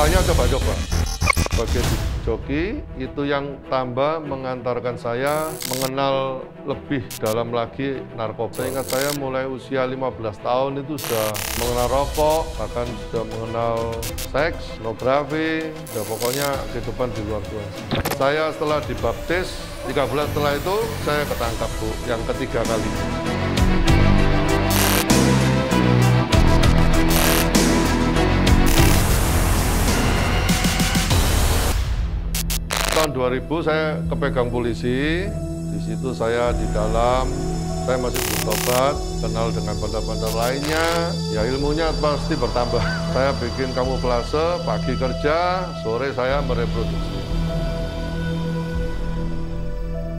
Awalnya coba-coba. Sebagai joki, itu yang tambah mengantarkan saya mengenal lebih dalam lagi narkoba. Ingat saya mulai usia 15 tahun itu sudah mengenal rokok, bahkan sudah mengenal seks, pornografi, ya pokoknya kehidupan di luar Tuhan. Saya setelah dibaptis, 3 bulan setelah itu saya ketangkap, Bu, yang ketiga kali. Tahun 2000 saya kepegang polisi, di situ saya di dalam, saya masih bertobat, kenal dengan bandar-bandar lainnya, ya ilmunya pasti bertambah. Saya bikin kamuflase, pagi kerja, sore saya mereproduksi.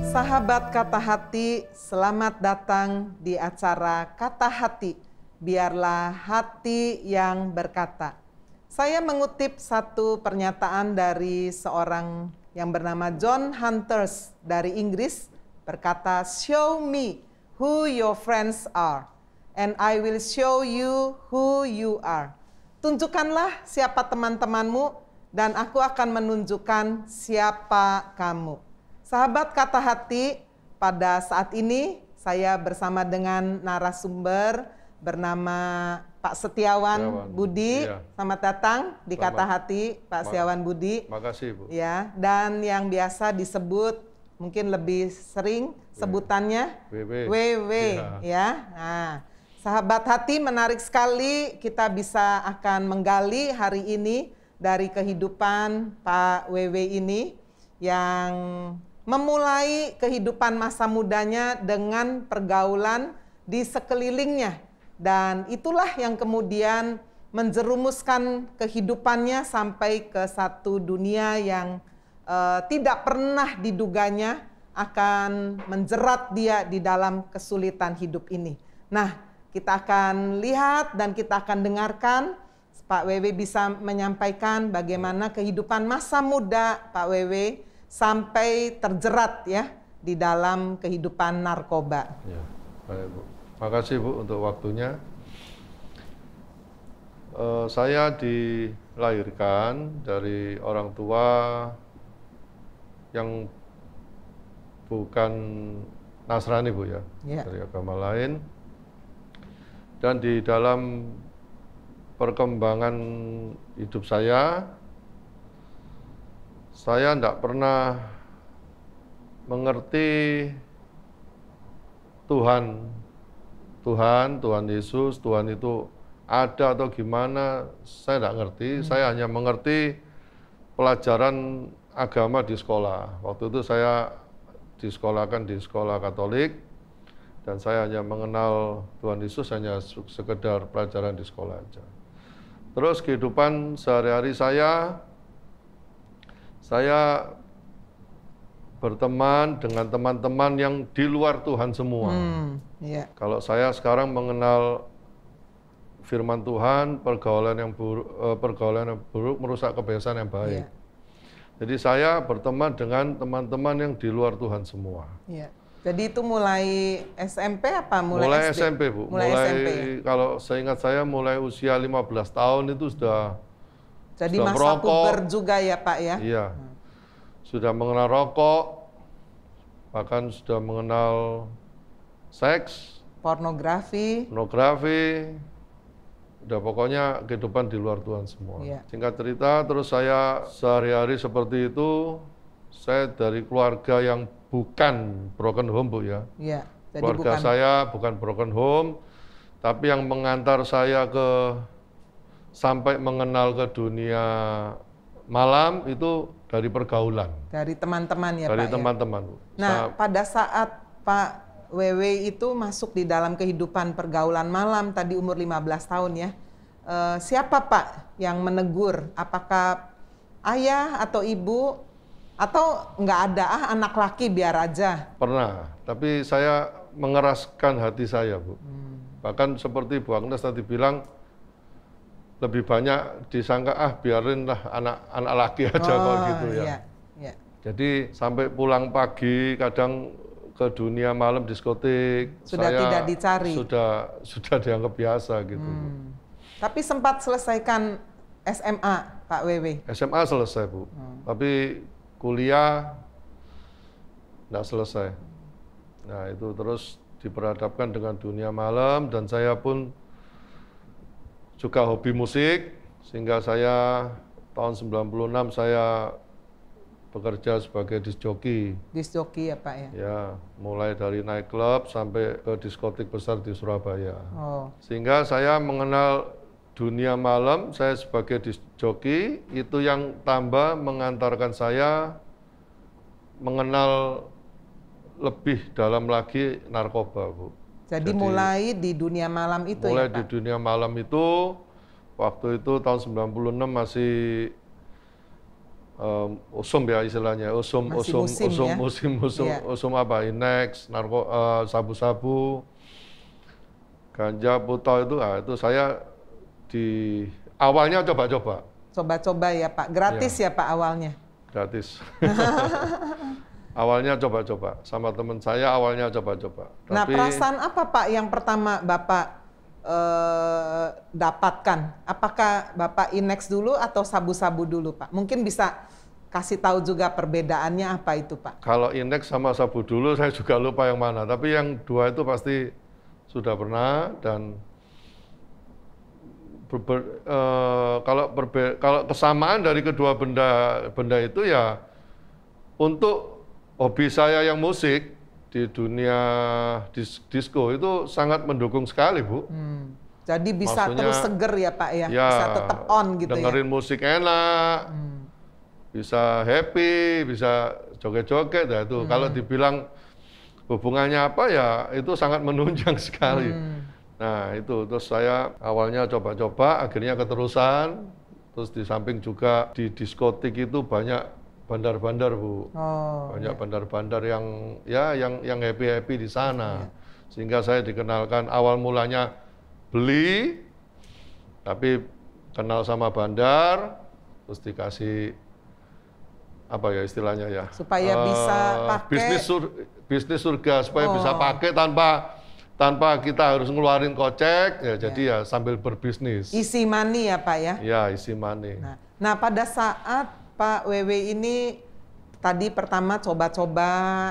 Sahabat Kata Hati, selamat datang di acara Kata Hati, biarlah hati yang berkata. Saya mengutip satu pernyataan dari seorang yang bernama John Hunters dari Inggris, berkata, "Show me who your friends are, and I will show you who you are." Tunjukkanlah siapa teman-temanmu, dan aku akan menunjukkan siapa kamu. Sahabat Kata Hati, pada saat ini saya bersama dengan narasumber bernama Pak Setiawan Budi. Iya. Selamat datang di Kata Hati, Pak Setiawan Budi. Makasih, Bu. Ya, dan yang biasa disebut, mungkin lebih sering sebutannya WW. Ya. Nah, sahabat hati, menarik sekali kita bisa akan menggali hari ini dari kehidupan Pak WW ini yang memulai kehidupan masa mudanya dengan pergaulan di sekelilingnya. Dan itulah yang kemudian menjerumuskan kehidupannya sampai ke satu dunia yang tidak pernah diduganya akan menjerat dia di dalam kesulitan hidup ini. Nah, kita akan lihat dan kita akan dengarkan Pak WW bisa menyampaikan bagaimana kehidupan masa muda Pak WW sampai terjerat ya di dalam kehidupan narkoba. Ya, baik, Bu. Makasih, Bu, untuk waktunya. Saya dilahirkan dari orang tua yang bukan Nasrani, Bu, ya, dari agama lain. Dan di dalam perkembangan hidup saya tidak pernah mengerti Tuhan Yesus, Tuhan itu ada atau gimana, saya tidak ngerti. Saya hanya mengerti pelajaran agama di sekolah. Waktu itu saya disekolahkan di sekolah Katolik, dan saya hanya mengenal Tuhan Yesus hanya sekedar pelajaran di sekolah aja. Terus kehidupan sehari-hari saya berteman dengan teman-teman yang di luar Tuhan semua. Kalau saya sekarang mengenal firman Tuhan, pergaulan yang buruk merusak kebiasaan yang baik. Jadi saya berteman dengan teman-teman yang di luar Tuhan semua. Jadi itu mulai SMP apa mulai SD? SMP, Bu. Mulai SMP. Kalau seingat saya mulai usia 15 tahun itu sudah masa merokok. puber juga ya, Pak ya? Iya. Sudah mengenal rokok, bahkan sudah mengenal seks, pornografi, udah pokoknya kehidupan di luar Tuhan semua. Singkat cerita, terus saya sehari-hari seperti itu, saya dari keluarga yang bukan broken home, Bu, ya. Jadi keluarga saya bukan broken home, tapi yang mengantar saya sampai mengenal ke dunia malam itu dari pergaulan. Dari teman-teman ya, Pak? Dari teman-teman, Bu. Nah, pada saat Pak WW itu masuk di dalam kehidupan pergaulan malam, tadi umur 15 tahun ya, siapa Pak yang menegur? Apakah ayah atau ibu? Atau nggak ada, anak laki biar aja? Pernah, tapi saya mengeraskan hati saya, Bu. Bahkan seperti Bu Agnes tadi bilang, lebih banyak disangka, biarinlah anak laki aja kok gitu ya. Jadi sampai pulang pagi, kadang ke dunia malam diskotik, sudah saya tidak dicari. Sudah dianggap biasa gitu. Tapi sempat selesaikan SMA, Pak Wewe? SMA selesai, Bu. Tapi kuliah nggak selesai. Nah, itu terus diperhadapkan dengan dunia malam, dan saya pun juga hobi musik, sehingga saya tahun 96 saya bekerja sebagai disc jockey. Disc jockey ya Pak ya? Ya, mulai dari naik klub sampai ke diskotik besar di Surabaya. Oh. Sehingga saya mengenal dunia malam, saya sebagai disc jockey, itu yang tambah mengantarkan saya mengenal lebih dalam lagi narkoba, Bu. Jadi mulai di dunia malam itu mulai ya Pak? di dunia malam itu, waktu itu tahun 96 masih usum ya istilahnya, usum apa, Inex, sabu-sabu, ganja, putau itu saya di awalnya coba-coba. Coba-coba ya Pak, gratis ya Pak awalnya? Gratis. Awalnya coba-coba, sama teman saya awalnya coba-coba. Nah, perasaan apa Pak yang pertama Bapak dapatkan? Apakah Bapak Inex dulu atau sabu-sabu dulu Pak? Mungkin bisa kasih tahu juga perbedaannya apa itu Pak? Kalau Inex sama sabu dulu saya juga lupa yang mana, tapi yang dua itu pasti sudah pernah. Dan kalau kesamaan dari kedua benda itu ya, untuk hobi saya yang musik di dunia disco itu sangat mendukung sekali, Bu. Jadi bisa maksudnya, terus seger ya Pak ya, ya bisa tetap on gitu dengerin musik enak, bisa happy, bisa joget-joget ya itu. Kalau dibilang hubungannya apa ya, itu sangat menunjang sekali. Nah itu, terus saya awalnya coba-coba, akhirnya keterusan, terus di samping juga di diskotik itu banyak bandar-bandar, Bu. Banyak bandar-bandar yang happy-happy di sana. Sehingga saya dikenalkan, awal mulanya beli, tapi kenal sama bandar, terus dikasih apa ya istilahnya ya? Supaya bisa pakai bisnis surga, supaya bisa pakai tanpa kita harus ngeluarin kocek, ya jadi ya sambil berbisnis. Easy money ya Pak ya? Ya, easy money. Nah pada saat Pak Wewe ini tadi pertama coba-coba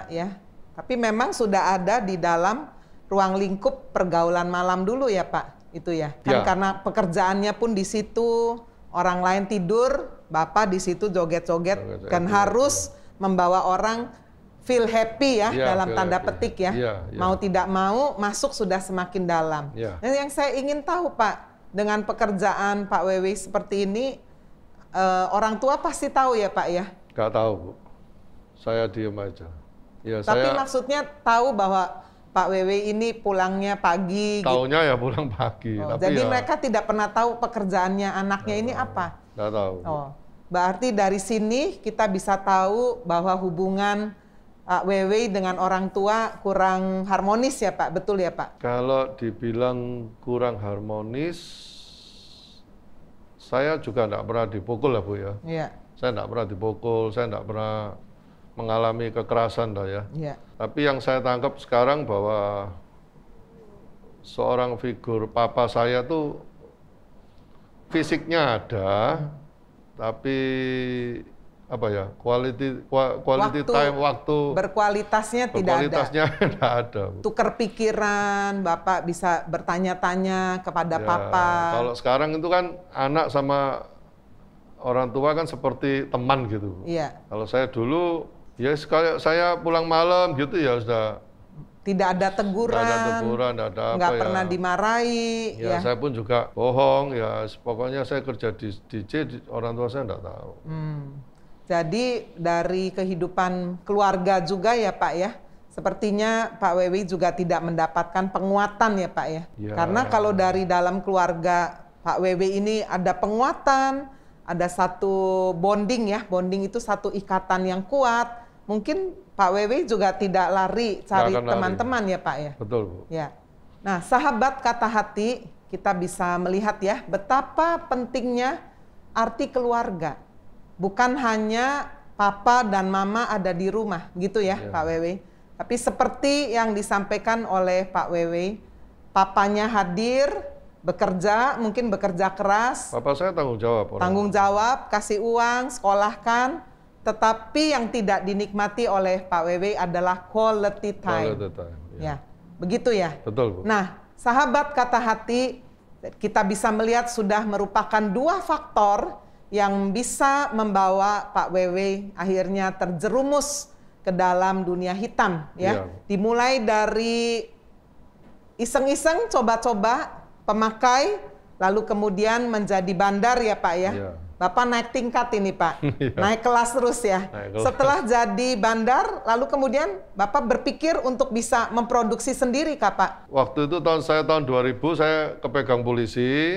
ya, tapi memang sudah ada di dalam ruang lingkup pergaulan malam dulu ya Pak, itu ya? Kan karena pekerjaannya pun di situ, orang lain tidur, Bapak di situ joget-joget, kan harus membawa orang feel happy ya, dalam tanda petik ya. Mau tidak mau masuk sudah semakin dalam. Nah, yang saya ingin tahu Pak, dengan pekerjaan Pak Wewe seperti ini, orang tua pasti tahu ya Pak ya? Nggak tahu, Bu. Saya diem aja. Ya, tapi maksudnya tahu bahwa Pak Wewe ini pulangnya pagi. Taunya ya pulang pagi. Tapi jadi mereka tidak pernah tahu pekerjaannya anaknya ini apa? Nggak tahu. Berarti dari sini kita bisa tahu bahwa hubungan Pak Wewe dengan orang tua kurang harmonis ya Pak, betul ya Pak? Kalau dibilang kurang harmonis, saya juga enggak pernah dipukul lah Bu ya. Saya enggak pernah dipukul, saya enggak pernah mengalami kekerasan dah ya. Tapi yang saya tangkap sekarang bahwa seorang figur papa saya tuh fisiknya ada, tapi apa ya, quality time, waktu berkualitasnya tidak ada. Tukar pikiran, Bapak bisa bertanya-tanya kepada Papa. Kalau sekarang itu kan anak sama orang tua kan seperti teman gitu. Kalau saya dulu, ya sekali saya pulang malam gitu ya sudah. Tidak ada teguran, tidak ada nggak pernah dimarahi. Saya pun juga bohong, ya pokoknya saya kerja di DJ, orang tua saya nggak tahu. Jadi dari kehidupan keluarga juga ya Pak ya, sepertinya Pak Wewe juga tidak mendapatkan penguatan ya Pak ya. Karena kalau dari dalam keluarga Pak Wewe ini ada penguatan, ada satu bonding ya, bonding itu satu ikatan yang kuat. Mungkin Pak Wewe juga tidak lari cari teman-teman ya Pak ya. Betul Bu. Nah sahabat Kata Hati, kita bisa melihat ya betapa pentingnya arti keluarga. Bukan hanya papa dan mama ada di rumah, gitu ya Pak Wewe. Tapi seperti yang disampaikan oleh Pak Wewe, papanya hadir, bekerja, mungkin bekerja keras. Bapak saya tanggung jawab. Tanggung jawab, kasih uang, sekolahkan. Tetapi yang tidak dinikmati oleh Pak WW adalah quality time. Quality time, ya. Begitu ya? Betul, Bu. Nah, sahabat kata hati, kita bisa melihat sudah merupakan dua faktor yang bisa membawa Pak WW akhirnya terjerumus ke dalam dunia hitam. Ya. Dimulai dari iseng-iseng, coba-coba, pemakai, lalu kemudian menjadi bandar ya Pak ya. Bapak naik tingkat ini Pak, naik kelas terus ya. Setelah jadi bandar, lalu kemudian Bapak berpikir untuk bisa memproduksi sendiri Kak Pak? Waktu itu tahun 2000 saya kepegang polisi.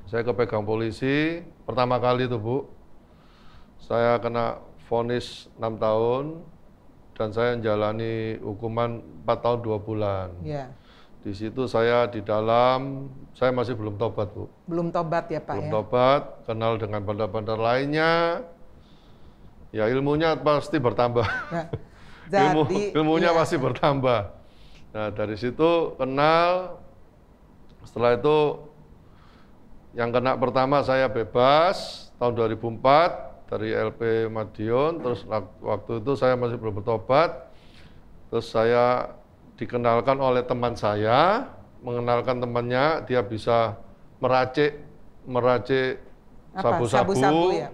Saya kepegang polisi, pertama kali itu Bu. Saya kena vonis 6 tahun, dan saya menjalani hukuman 4 tahun 2 bulan. Di situ saya di dalam, saya masih belum tobat, Bu. Belum tobat ya, Pak? Belum tobat, kenal dengan bandar-bandar lainnya, ya ilmunya pasti bertambah. Nah, jadi, ilmunya masih bertambah. Nah, dari situ kenal, setelah itu yang kena pertama saya bebas, tahun 2004, dari LP Madiun, terus waktu itu saya masih belum bertobat, terus saya dikenalkan oleh teman saya, mengenalkan temannya, dia bisa meracik sabu-sabu, ya?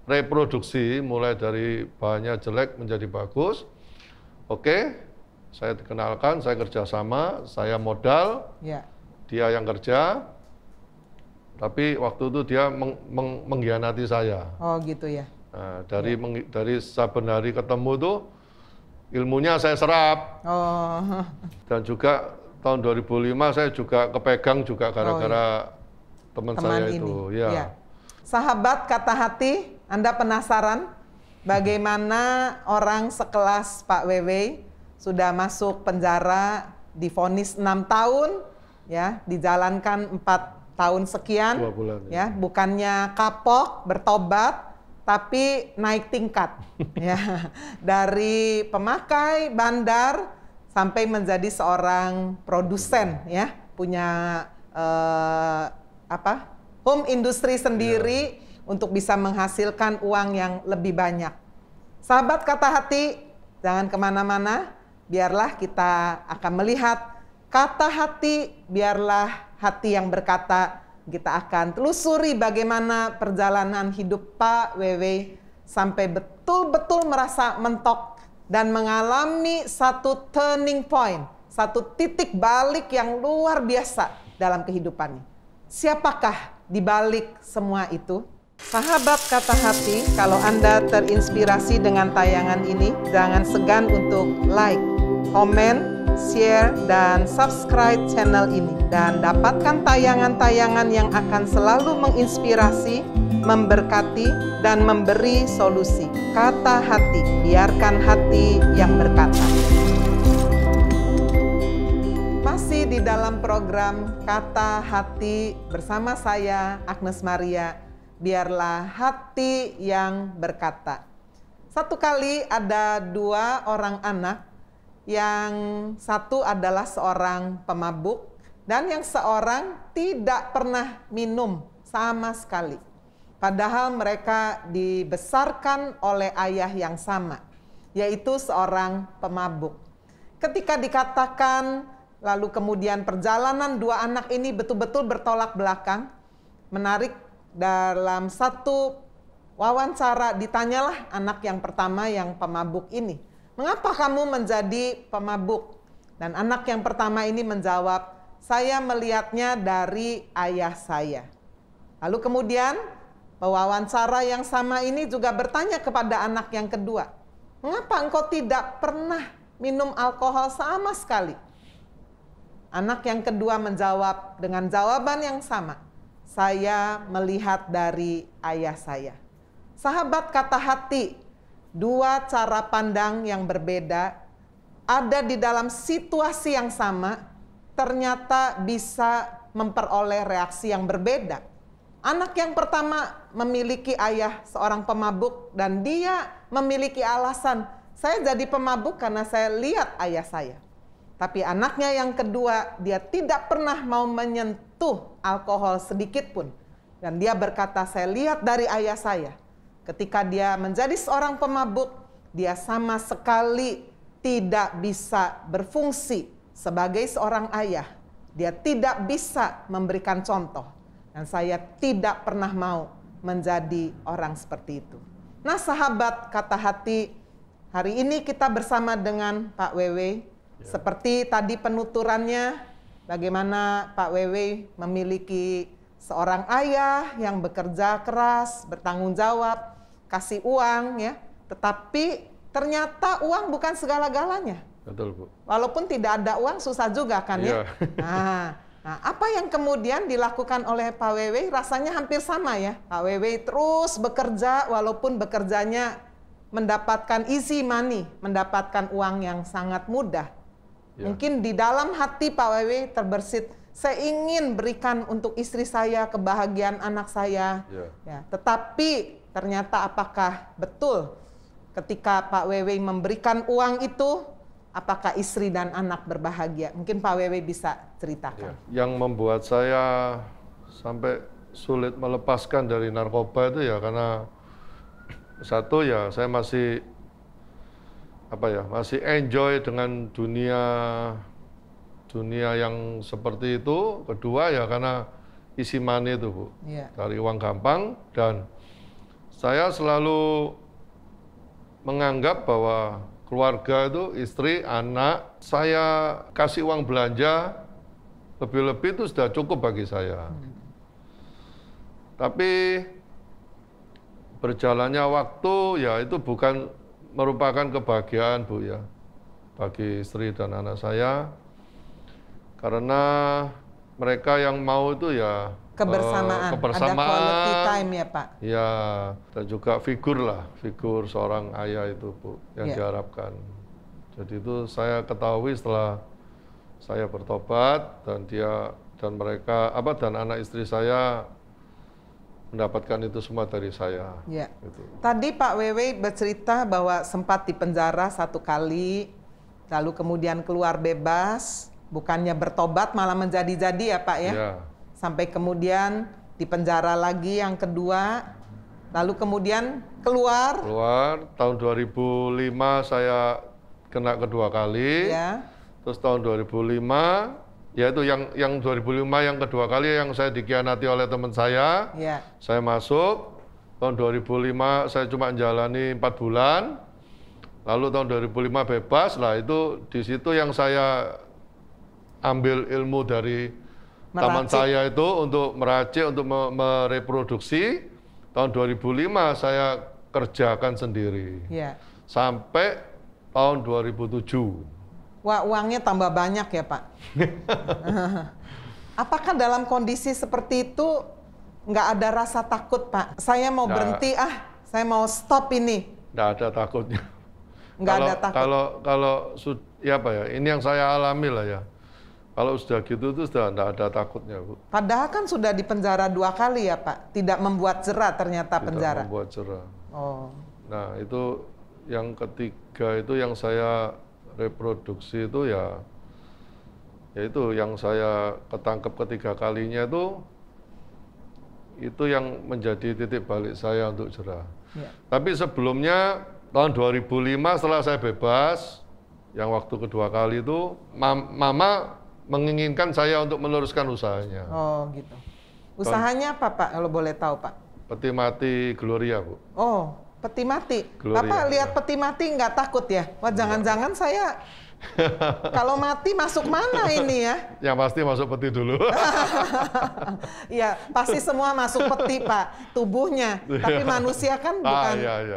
Reproduksi, mulai dari bahannya jelek menjadi bagus. Oke, saya dikenalkan, saya kerjasama, saya modal, dia yang kerja, tapi waktu itu dia mengkhianati saya. Oh gitu ya. Nah, dari saben hari ketemu tuh, ilmunya saya serap. Dan juga tahun 2005 saya juga kepegang juga gara-gara teman saya ini. Itu. Ya. Sahabat kata hati, Anda penasaran bagaimana orang sekelas Pak WW sudah masuk penjara, divonis 6 tahun, ya, dijalankan 4 tahun sekian, 2 bulan, ya, bukannya kapok, bertobat, tapi naik tingkat, ya, dari pemakai bandar sampai menjadi seorang produsen, ya, punya home industry sendiri untuk bisa menghasilkan uang yang lebih banyak. Sahabat kata hati, jangan kemana-mana, biarlah kita akan melihat kata hati, biarlah hati yang berkata. Kita akan telusuri bagaimana perjalanan hidup Pak WW sampai betul-betul merasa mentok dan mengalami satu turning point, satu titik balik yang luar biasa dalam kehidupannya. Siapakah di balik semua itu? Sahabat kata hati, kalau Anda terinspirasi dengan tayangan ini, jangan segan untuk like, komen, share, dan subscribe channel ini. Dan dapatkan tayangan-tayangan yang akan selalu menginspirasi, memberkati, dan memberi solusi. Kata hati, biarkan hati yang berkata. Masih di dalam program Kata Hati bersama saya, Agnes Maria. Biarlah hati yang berkata. Satu kali ada 2 orang anak, yang satu adalah seorang pemabuk, dan yang seorang tidak pernah minum sama sekali. Padahal mereka dibesarkan oleh ayah yang sama, yaitu seorang pemabuk. Ketika dikatakan, lalu kemudian perjalanan 2 anak ini betul-betul bertolak belakang, menarik dalam satu wawancara ditanyalah anak yang pertama yang pemabuk ini, "Mengapa kamu menjadi pemabuk?" Dan anak yang pertama ini menjawab, "Saya melihatnya dari ayah saya." Lalu kemudian pewawancara yang sama ini juga bertanya kepada anak yang kedua, "Mengapa engkau tidak pernah minum alkohol sama sekali?" Anak yang kedua menjawab dengan jawaban yang sama, "Saya melihat dari ayah saya." Sahabat kata hati, 2 cara pandang yang berbeda ada di dalam situasi yang sama, ternyata bisa memperoleh reaksi yang berbeda. Anak yang pertama memiliki ayah seorang pemabuk dan dia memiliki alasan, "Saya jadi pemabuk karena saya lihat ayah saya." Tapi anaknya yang kedua, dia tidak pernah mau menyentuh alkohol sedikit pun. Dan dia berkata, saya lihat dari ayah saya, ketika dia menjadi seorang pemabuk, dia sama sekali tidak bisa berfungsi sebagai seorang ayah. Dia tidak bisa memberikan contoh. Dan saya tidak pernah mau menjadi orang seperti itu. Nah, sahabat Kata Hati, hari ini kita bersama dengan Pak Wewe. Seperti tadi penuturannya, bagaimana Pak Wewe memiliki seorang ayah yang bekerja keras, bertanggung jawab, kasih uang, ya. Tetapi ternyata uang bukan segala-galanya. Betul, Bu. Walaupun tidak ada uang susah juga kan ya. Nah, apa yang kemudian dilakukan oleh Pak Wewe rasanya hampir sama ya. Pak Wewe terus bekerja walaupun bekerjanya mendapatkan easy money, mendapatkan uang yang sangat mudah. Mungkin di dalam hati Pak Wewe terbersit, saya ingin berikan untuk istri saya, kebahagiaan anak saya. Ya, tetapi ternyata apakah betul ketika Pak Wewe memberikan uang itu, apakah istri dan anak berbahagia? Mungkin Pak Wewe bisa ceritakan. Yang membuat saya sampai sulit melepaskan dari narkoba itu ya karena satu ya saya masih masih enjoy dengan dunia yang seperti itu. Kedua ya karena isi money itu, Bu. Cari uang gampang, dan saya selalu menganggap bahwa keluarga itu, istri, anak, saya kasih uang belanja, lebih-lebih itu sudah cukup bagi saya. Tapi berjalannya waktu, ya itu bukan merupakan kebahagiaan, Bu, ya, bagi istri dan anak saya. Karena mereka yang mau itu ya kebersamaan, ada quality time ya Pak. Ya, dan juga figur seorang ayah itu, Bu, yang diharapkan. Jadi itu saya ketahui setelah saya bertobat dan mereka dan anak istri saya mendapatkan itu semua dari saya. Ya. Gitu. Tadi Pak Wewe bercerita bahwa sempat dipenjara 1 kali, lalu kemudian keluar bebas, bukannya bertobat malah menjadi-jadi ya Pak ya. Sampai kemudian dipenjara lagi yang kedua, lalu kemudian keluar tahun 2005 saya kena kedua kali. Terus tahun 2005 yaitu yang 2005 yang kedua kali yang saya dikhianati oleh teman saya. Saya masuk tahun 2005, saya cuma menjalani 4 bulan. Lalu tahun 2005 bebas. Lah itu di situ yang saya ambil ilmu dari teman saya itu untuk meracik, untuk mereproduksi. Tahun 2005 saya kerjakan sendiri. Sampai tahun 2007. Wah, uangnya tambah banyak ya Pak. Apakah dalam kondisi seperti itu nggak ada rasa takut Pak? Saya mau berhenti, saya mau stop ini. Nggak ada takutnya. Nggak ada takut. Kalau ini yang saya alami lah ya. Kalau sudah gitu itu sudah nggak ada takutnya, Bu. Padahal kan sudah dipenjara 2 kali ya Pak. Tidak membuat jera ternyata penjara. Tidak membuat jera. Oh. Nah itu yang ketiga itu yang saya reproduksi itu ya itu yang saya ketangkep ketiga kalinya itu yang menjadi titik balik saya untuk jera. Tapi sebelumnya tahun 2005 setelah saya bebas, yang waktu kedua kali itu mama menginginkan saya untuk meneruskan usahanya. Oh gitu. Usahanya apa Pak kalau boleh tahu Pak? Peti mati Gloria, Bu. Oh, peti mati. Gloria, Bapak lihat peti mati nggak takut ya? Wah, jangan-jangan saya kalau mati masuk mana ini ya? Yang pasti masuk peti dulu. Iya, pasti semua masuk peti Pak, tubuhnya. Tapi manusia kan bukan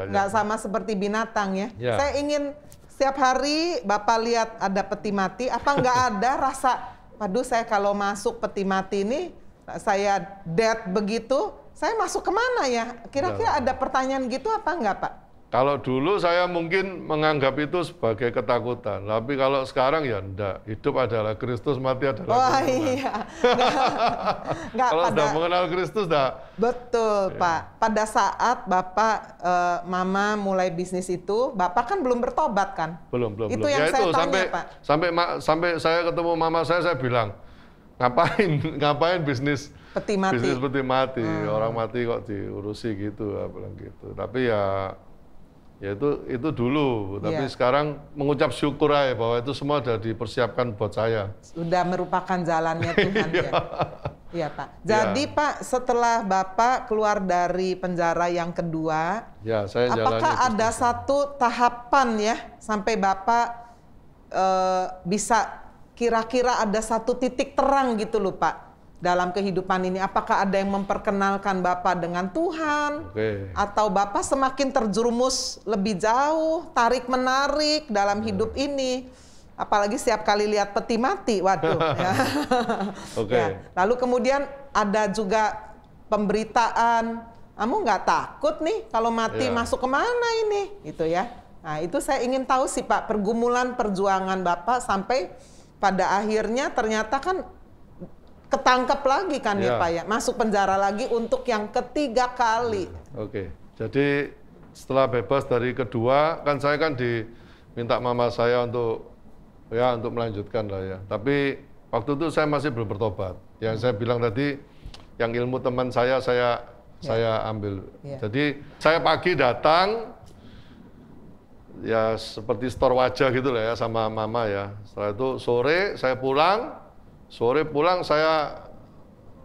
nggak sama seperti binatang ya. Saya ingin setiap hari Bapak lihat ada peti mati, apa nggak ada rasa, waduh saya kalau masuk peti mati ini, saya dead begitu, saya masuk kemana ya? Kira-kira ada pertanyaan gitu apa enggak Pak? Kalau dulu saya mungkin menganggap itu sebagai ketakutan, tapi kalau sekarang ya enggak. Hidup adalah Kristus, mati adalah kemenangan. Iya. Kalau sudah mengenal Kristus, enggak. Betul, ya. Pak. Pada saat Bapak, Mama mulai bisnis itu, Bapak kan belum bertobat kan? Belum. Itu yang saya tanya, Pak. Sampai saya ketemu Mama saya bilang, ngapain bisnis peti mati? Bisnis peti mati, orang mati kok diurusi gitu, bilang gitu. Tapi ya itu dulu, tapi sekarang mengucap syukur aja bahwa itu semua sudah dipersiapkan buat saya. Sudah merupakan jalannya Tuhan ya. Iya Pak. Jadi Pak, setelah Bapak keluar dari penjara yang kedua, saya apakah ada satu tahapan ya sampai Bapak bisa kira-kira ada satu titik terang gitu loh Pak? Dalam kehidupan ini, apakah ada yang memperkenalkan Bapak dengan Tuhan? Atau Bapak semakin terjerumus lebih jauh, tarik-menarik dalam hidup ini? Apalagi setiap kali lihat peti mati, waduh. Ya. Ya. Lalu kemudian ada juga pemberitaan, kamu nggak takut nih kalau mati masuk kemana ini? Gitu ya. Nah itu saya ingin tahu sih Pak, pergumulan perjuangan Bapak sampai pada akhirnya ternyata kan ketangkep lagi kan ya Pak ya, masuk penjara lagi untuk yang ketiga kali. Jadi setelah bebas dari kedua, kan saya kan diminta Mama saya untuk melanjutkan lah ya. Tapi waktu itu saya masih belum bertobat. Yang saya bilang tadi, yang ilmu teman saya ambil. Jadi saya pagi datang, ya seperti store wajah gitu lah ya sama Mama ya. Setelah itu sore saya pulang. Sore pulang saya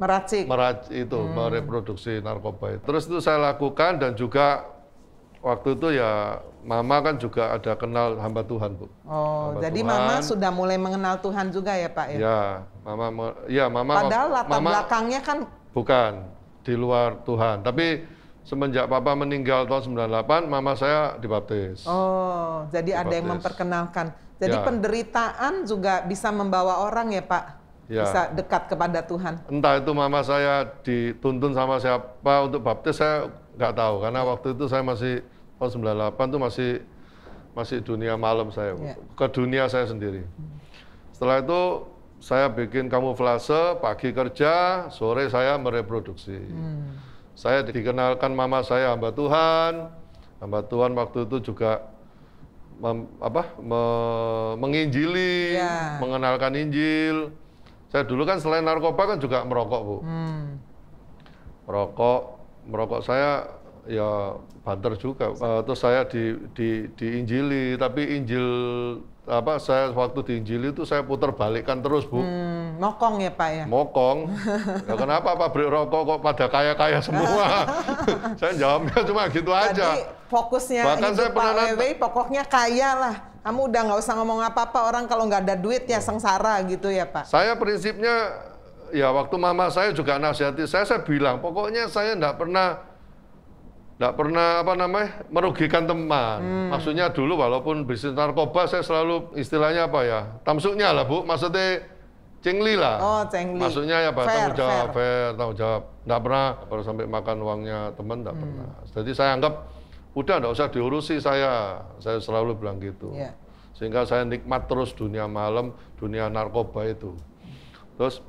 mereproduksi narkoba itu. Terus itu saya lakukan dan juga waktu itu ya Mama kan juga ada kenal hamba Tuhan, Bu. Jadi Tuhan. Mama sudah mulai mengenal Tuhan juga ya, Pak ya? Ya, Mama. Padahal latar belakangnya kan bukan di luar Tuhan, tapi semenjak Papa meninggal tahun 98, Mama saya dibaptis. Jadi ada yang memperkenalkan. Jadi penderitaan juga bisa membawa orang ya, Pak? Bisa dekat kepada Tuhan. Entah itu Mama saya dituntun sama siapa untuk baptis, saya nggak tahu. Karena waktu itu saya masih, tahun 98 itu masih dunia malam saya. Ke dunia saya sendiri. Setelah itu saya bikin kamuflase, pagi kerja, sore saya mereproduksi. Saya dikenalkan Mama saya hamba Tuhan. Hamba Tuhan waktu itu juga menginjili, mengenalkan Injil. Saya dulu kan selain narkoba kan juga merokok, Bu. Merokok saya ya banter juga. Terus saya diinjili, tapi Injil saya waktu diinjili itu saya putar balikkan terus, Bu. Mokong ya, Pak ya? Mokong. Ya kenapa pabrik rokok kok pada kaya-kaya semua? Saya jawabnya cuma gitu aja. Jadi fokusnya hidup Pak Wewe pokoknya kaya lah. Kamu udah nggak usah ngomong apa-apa, orang kalau nggak ada duit ya sengsara gitu ya Pak? Saya prinsipnya, ya waktu Mama saya juga nasihati saya bilang, pokoknya saya nggak pernah merugikan teman. Maksudnya dulu walaupun bisnis narkoba saya selalu istilahnya tamsuknya lah, Bu, maksudnya cengli lah. Cengli. Maksudnya tanggung jawab. Nggak pernah sampai makan uangnya teman, nggak pernah. Jadi saya anggap udah nggak usah diurusi saya selalu bilang gitu. Sehingga saya nikmat terus dunia malam, dunia narkoba itu. Terus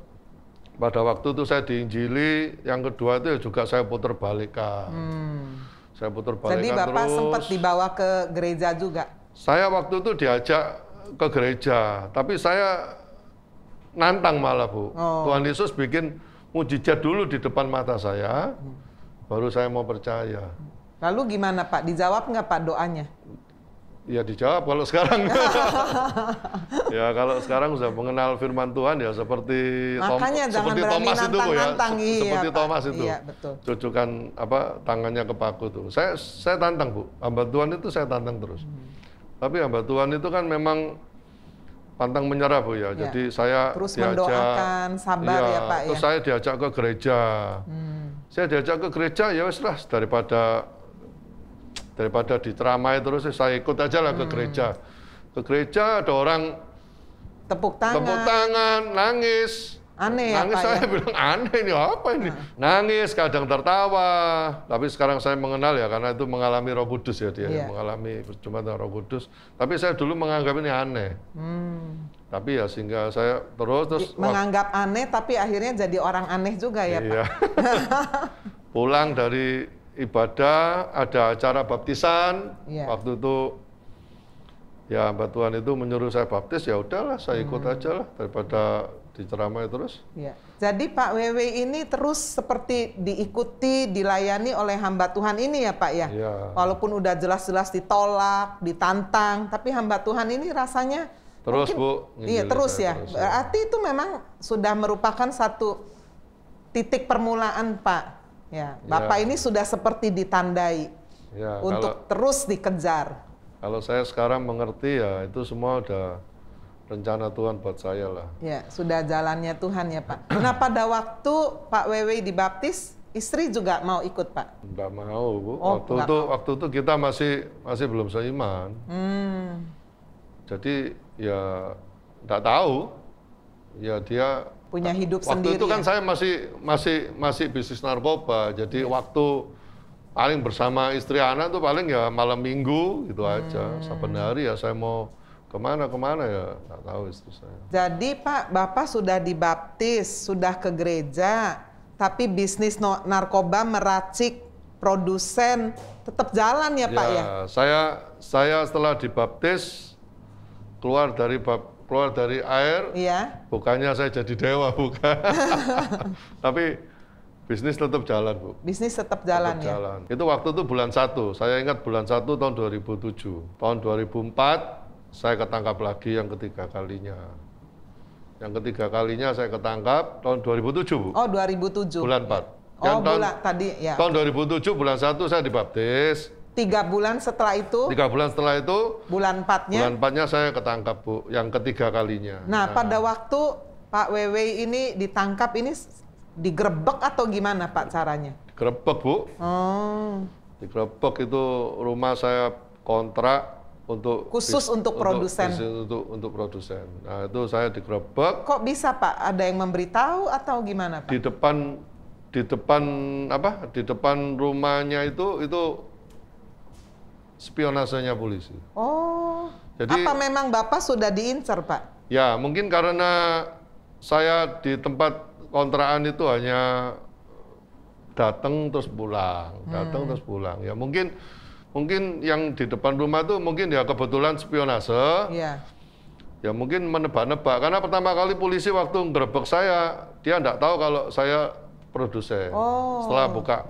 pada waktu itu saya diinjili, yang kedua itu juga saya putar balikan. Saya putar balikan. Jadi Bapak sempat dibawa ke gereja juga? Saya waktu itu diajak ke gereja, tapi saya nantang malah, Bu. Tuhan Yesus bikin mujizat dulu di depan mata saya, baru saya mau percaya. Lalu gimana Pak? Dijawab nggak Pak doanya? Ya dijawab kalau sekarang. Ya kalau sekarang sudah mengenal firman Tuhan ya seperti Thomas itu, Bu ya. Seperti Thomas itu. Iya, betul. Cucukan tangannya ke paku tuh. Saya tantang, Bu. Hamba Tuhan itu saya tantang terus. Tapi hamba Tuhan itu kan memang pantang menyerah, Bu ya. Jadi saya terus mendoakan, sabar ya Pak ya. Terus saya diajak ke gereja. Saya diajak ke gereja ya wes lah, daripada diteramai terus saya ikut aja lah ke gereja. Ke gereja ada orang tepuk tangan, nangis. Aneh ya nangis Pak saya ya? bilang aneh ini apa ini? Nangis, kadang tertawa. Tapi sekarang saya mengenal ya karena itu mengalami Roh Kudus ya dia, mengalami perjumpaan dengan Roh Kudus. Tapi saya dulu menganggap ini aneh. Tapi ya sehingga saya terus menganggap aneh, tapi akhirnya jadi orang aneh juga ya Pak. Iya. Pulang dari ibadah, ada acara baptisan. Waktu itu ya hamba Tuhan itu menyuruh saya baptis, ya udahlah saya ikut aja lah daripada diceramai terus. Ya. Jadi Pak WW ini terus seperti diikuti, dilayani oleh hamba Tuhan ini ya Pak ya? Ya. Walaupun udah jelas-jelas ditolak, ditantang, tapi hamba Tuhan ini rasanya terus mungkin, Bu. Iya terus ya. Terus, berarti itu memang sudah merupakan satu titik permulaan Pak. Ya, Bapak ini sudah seperti ditandai untuk terus dikejar. Kalau saya sekarang mengerti ya itu semua udah rencana Tuhan buat saya lah. Ya, sudah jalannya Tuhan ya Pak. Nah pada waktu Pak Wewe dibaptis, istri juga mau ikut Pak? Enggak mau Bu. Waktu itu kita masih belum seiman. Jadi ya enggak tahu. Ya dia punya hidup Waktu sendiri. itu kan saya masih bisnis narkoba. Jadi waktu paling bersama istri anak tuh paling ya malam minggu gitu aja. Saben hari ya saya mau kemana ya nggak tahu istri saya. Jadi Pak, Bapak sudah dibaptis, sudah ke gereja, tapi bisnis narkoba meracik produsen tetap jalan ya Pak ya? Saya setelah dibaptis keluar dari air, bukannya saya jadi dewa, bukan. Tapi bisnis tetap jalan, Bu. Bisnis tetap jalan ya? Jalan. Itu waktu itu bulan 1, saya ingat bulan 1 tahun 2007. Tahun 2004, saya ketangkap lagi yang ketiga kalinya. Yang ketiga kalinya saya ketangkap tahun 2007, Bu. Oh, 2007. Bulan 4. Tadi ya. Tahun 2007, bulan 1 saya dibaptis. 3 bulan setelah itu? 3 bulan setelah itu, bulan 4-nya? Bulan 4-nya saya ketangkap, Bu, yang ketiga kalinya. Nah, pada waktu Pak Wewe ini ditangkap, ini digerebek atau gimana Pak caranya? Digerebek, Bu. Digerebek itu rumah saya kontrak khusus untuk produsen. Untuk produsen. Nah, itu saya digerebek. Kok bisa Pak? Ada yang memberitahu atau gimana Pak? Di depan rumahnya itu spionasenya polisi. Oh. Jadi, apa memang Bapak sudah diincar, Pak? Ya, mungkin karena saya di tempat kontrakan itu hanya datang terus pulang, Ya, mungkin yang di depan rumah itu mungkin ya kebetulan spionase. Iya. Ya mungkin menebak-nebak. Karena pertama kali polisi waktu ngerebek saya, dia enggak tahu kalau saya produsen. Setelah buka,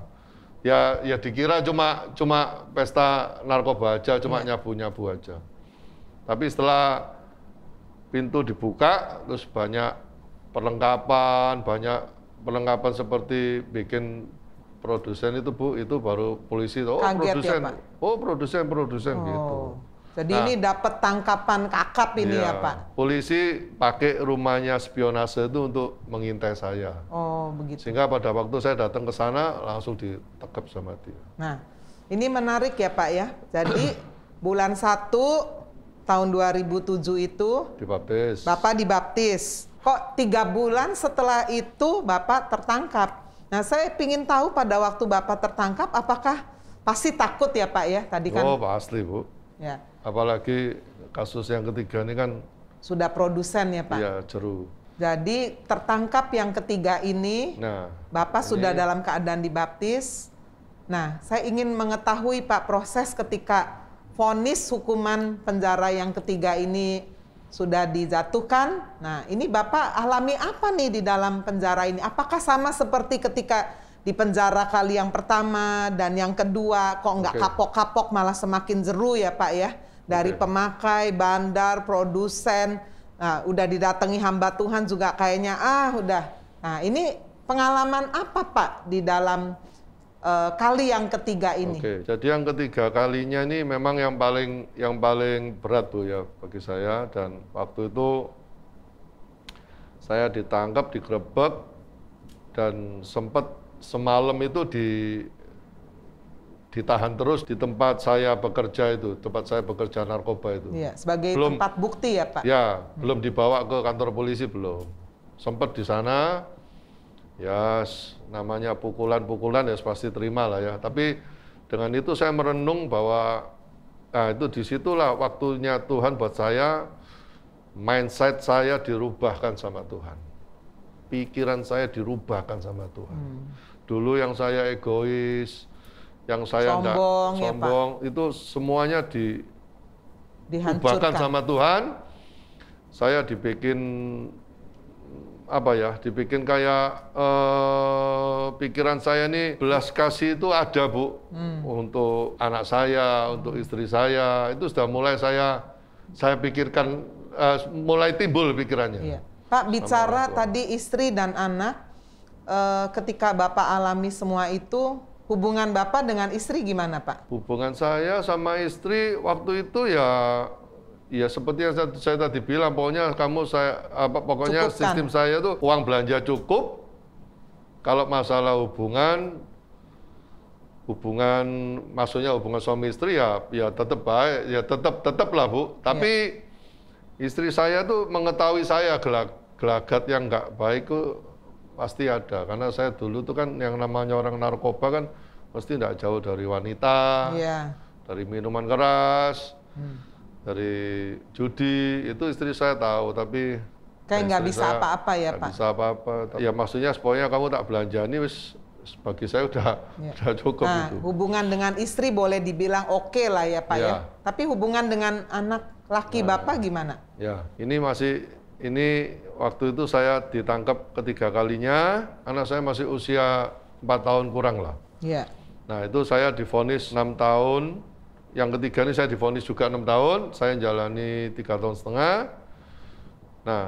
ya dikira cuma pesta narkoba aja, cuma nyabu-nyabu aja. Tapi setelah pintu dibuka, terus banyak perlengkapan seperti bikin produsen itu Bu, itu baru polisi kaget produsen gitu. Jadi ini dapat tangkapan kakap ini ya Pak? Polisi pakai rumahnya spionase itu untuk mengintai saya. Oh begitu. Sehingga pada waktu saya datang ke sana langsung ditangkap sama dia. Nah ini menarik ya Pak ya. Jadi bulan 1 tahun 2007 itu dibaptis. Bapak dibaptis. Kok 3 bulan setelah itu Bapak tertangkap? Nah, saya ingin tahu pada waktu Bapak tertangkap, apakah pasti takut ya Pak ya? Tadi kan. Oh pasti Bu. Ya. Apalagi kasus yang ketiga ini kan. Sudah produsen ya Pak? Iya, jeru. Jadi tertangkap yang ketiga ini, Bapak sudah dalam keadaan dibaptis. Nah, saya ingin mengetahui Pak proses ketika vonis hukuman penjara yang ketiga ini sudah dijatuhkan. Nah, ini Bapak alami apa nih di dalam penjara ini? Apakah sama seperti ketika di penjara kali yang pertama dan yang kedua, kok nggak kapok-kapok malah semakin jeru ya Pak ya? Dari pemakai, bandar, produsen, nah, udah didatangi hamba Tuhan juga kayaknya udah. Nah, ini pengalaman apa Pak di dalam kali yang ketiga ini? Jadi yang ketiga kalinya ini memang yang paling berat Bu ya bagi saya, dan waktu itu saya ditangkap, digerebek, dan sempat semalam itu ditahan terus di tempat saya bekerja itu, tempat saya bekerja narkoba itu. Iya, sebagai tempat bukti ya Pak? Ya, belum dibawa ke kantor polisi belum. sempat di sana, ya namanya pukulan-pukulan ya pasti terima lah ya. Tapi dengan itu saya merenung bahwa nah itu disitulah waktunya Tuhan buat saya, mindset saya dirubahkan sama Tuhan. Pikiran saya dirubahkan sama Tuhan. Dulu yang saya egois, yang saya sombong, sombong, ya, Pak. itu semuanya dihancurkan sama Tuhan. Saya dibikin apa ya, dibikin kayak pikiran saya ini belas kasih itu ada, Bu, untuk anak saya, untuk istri saya. Itu sudah mulai saya pikirkan, mulai timbul pikirannya. Iya. Pak, bicara tadi istri dan anak, ketika Bapak alami semua itu, hubungan Bapak dengan istri gimana, Pak? Hubungan saya sama istri waktu itu ya seperti yang saya tadi bilang, pokoknya pokoknya cukupkan. Sistem saya tuh uang belanja cukup. Kalau masalah hubungan maksudnya hubungan suami istri ya tetap baik, ya tetap lah, Bu. Tapi istri saya tuh mengetahui saya gelagat yang nggak baik tuh pasti ada. Karena saya dulu tuh kan yang namanya orang narkoba kan pasti nggak jauh dari wanita, dari minuman keras, dari judi. Itu istri saya tahu, tapi kayak nggak bisa apa-apa ya, Pak? Nggak bisa apa-apa. Ya maksudnya pokoknya kamu tak belanjani, wis bagi saya udah cukup. Nah, itu. Hubungan dengan istri boleh dibilang oke lah ya, Pak ya. Tapi hubungan dengan anak laki Bapak gimana? Ya, ini waktu itu saya ditangkap ketiga kalinya, anak saya masih usia 4 tahun kurang lah. Iya. Nah, itu saya divonis 6 tahun. Yang ketiga ini saya divonis juga 6 tahun, saya jalani 3,5 tahun. Nah,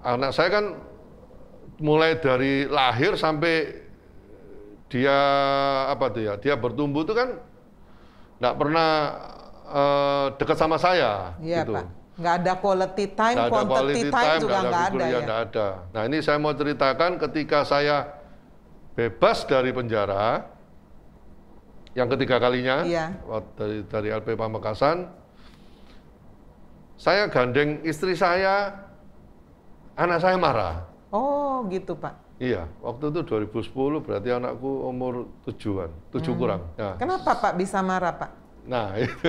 anak saya kan mulai dari lahir sampai dia dia bertumbuh itu kan nggak pernah dekat sama saya. Iya, gitu. Pak. Nggak ada quality time, quantity time juga nggak ada ya. Nggak ada. Nah, ini saya mau ceritakan ketika saya bebas dari penjara, yang ketiga kalinya, dari LP Pamekasan, saya gandeng istri saya, anak saya marah. Oh, gitu, Pak. Iya, waktu itu 2010 berarti anakku umur 7 kurang. Nah, kenapa Pak bisa marah, Pak? Nah, itu.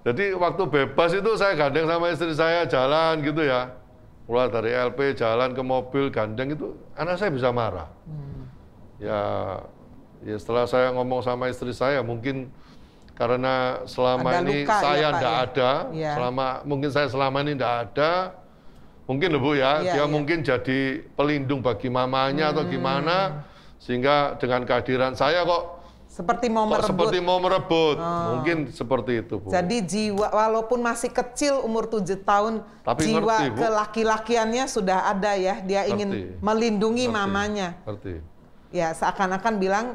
Jadi waktu bebas itu saya gandeng sama istri saya jalan gitu ya. Mulai dari LP jalan ke mobil gandeng itu, anak saya bisa marah. Ya setelah saya ngomong sama istri saya, mungkin karena selama ini saya tidak ada, mungkin saya selama ini tidak ada, mungkin loh Bu ya, dia mungkin jadi pelindung bagi mamanya atau gimana, sehingga dengan kehadiran saya kok seperti mau merebut. Mungkin seperti itu, Bu. Jadi jiwa, walaupun masih kecil umur 7 tahun, tapi jiwa kelaki-lakiannya sudah ada ya, dia ingin melindungi mamanya. Ya seakan-akan bilang,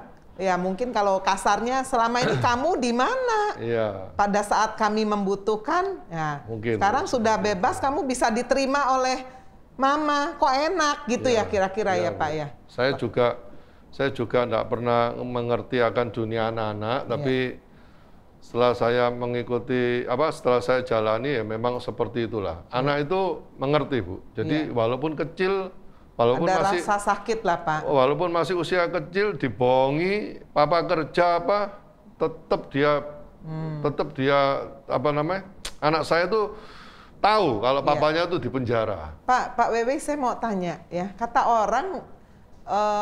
ya mungkin kalau kasarnya selama ini kamu di mana? Pada saat kami membutuhkan, ya mungkin, sekarang sudah bebas, kamu bisa diterima oleh mama, kok enak gitu ya kira-kira ya Pak ya. Saya juga tidak pernah mengerti akan dunia anak-anak, tapi setelah saya mengikuti setelah saya jalani ya memang seperti itulah. Anak itu mengerti, Bu. Jadi walaupun kecil, walaupun ada masih rasa sakit lah, Pak. Walaupun masih usia kecil, dibohongi, papa kerja tetap dia anak saya tuh tahu kalau papanya tuh di penjara. Pak Wewe, saya mau tanya ya, kata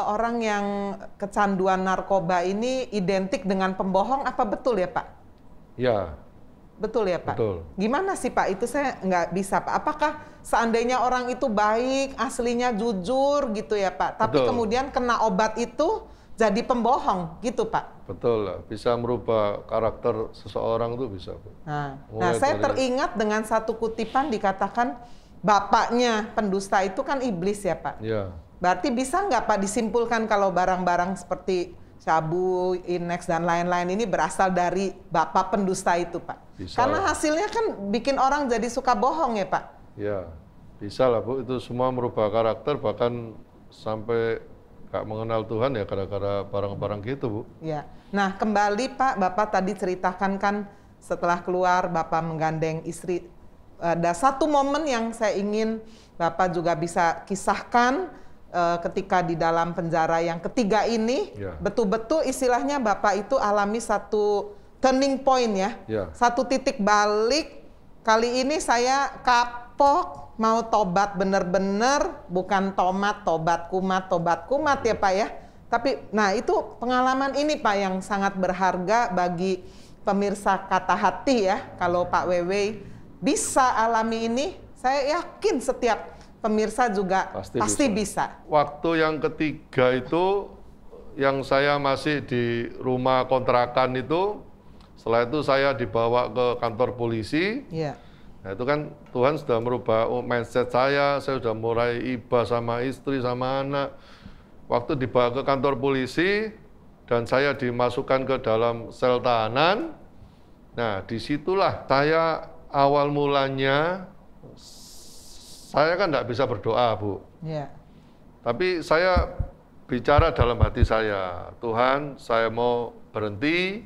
orang yang kecanduan narkoba ini identik dengan pembohong, apa betul ya Pak? Ya. Betul ya Pak? Betul. Gimana sih Pak? Itu saya nggak bisa Pak. Apakah seandainya orang itu baik, aslinya jujur gitu ya Pak, tapi kemudian kena obat itu jadi pembohong gitu Pak? Betul lah, bisa merubah karakter seseorang tuh bisa. Nah saya teringat dengan satu kutipan dikatakan bapaknya pendusta itu kan iblis ya Pak? Iya. Berarti bisa nggak Pak disimpulkan kalau barang-barang seperti sabu, Inex dan lain-lain ini berasal dari bapak pendusta itu Pak? Bisa. Karena hasilnya kan bikin orang jadi suka bohong ya Pak? Ya, bisa lah Bu, itu semua merubah karakter, bahkan sampai gak mengenal Tuhan ya gara-gara barang-barang gitu Bu. Ya, nah kembali Pak, Bapak tadi ceritakan kan setelah keluar Bapak menggandeng istri. Ada satu momen yang saya ingin Bapak juga bisa kisahkan ketika di dalam penjara yang ketiga ini, betul-betul istilahnya Bapak itu alami satu turning point ya, satu titik balik. Kali ini saya kapok, mau tobat bener-bener, bukan tobat kumat ya Pak ya. Tapi, nah itu pengalaman ini Pak yang sangat berharga bagi pemirsa Kata Hati ya. Kalau Pak Wewe bisa alami ini, saya yakin setiap pemirsa juga pasti bisa. Waktu yang ketiga itu, yang saya masih di rumah kontrakan itu, setelah itu saya dibawa ke kantor polisi. Nah itu kan Tuhan sudah merubah mindset saya sudah mulai iba sama istri, sama anak. Waktu dibawa ke kantor polisi dan saya dimasukkan ke dalam sel tahanan, nah disitulah saya awal mulanya, saya kan tidak bisa berdoa Bu. Tapi saya bicara dalam hati saya, Tuhan saya mau berhenti,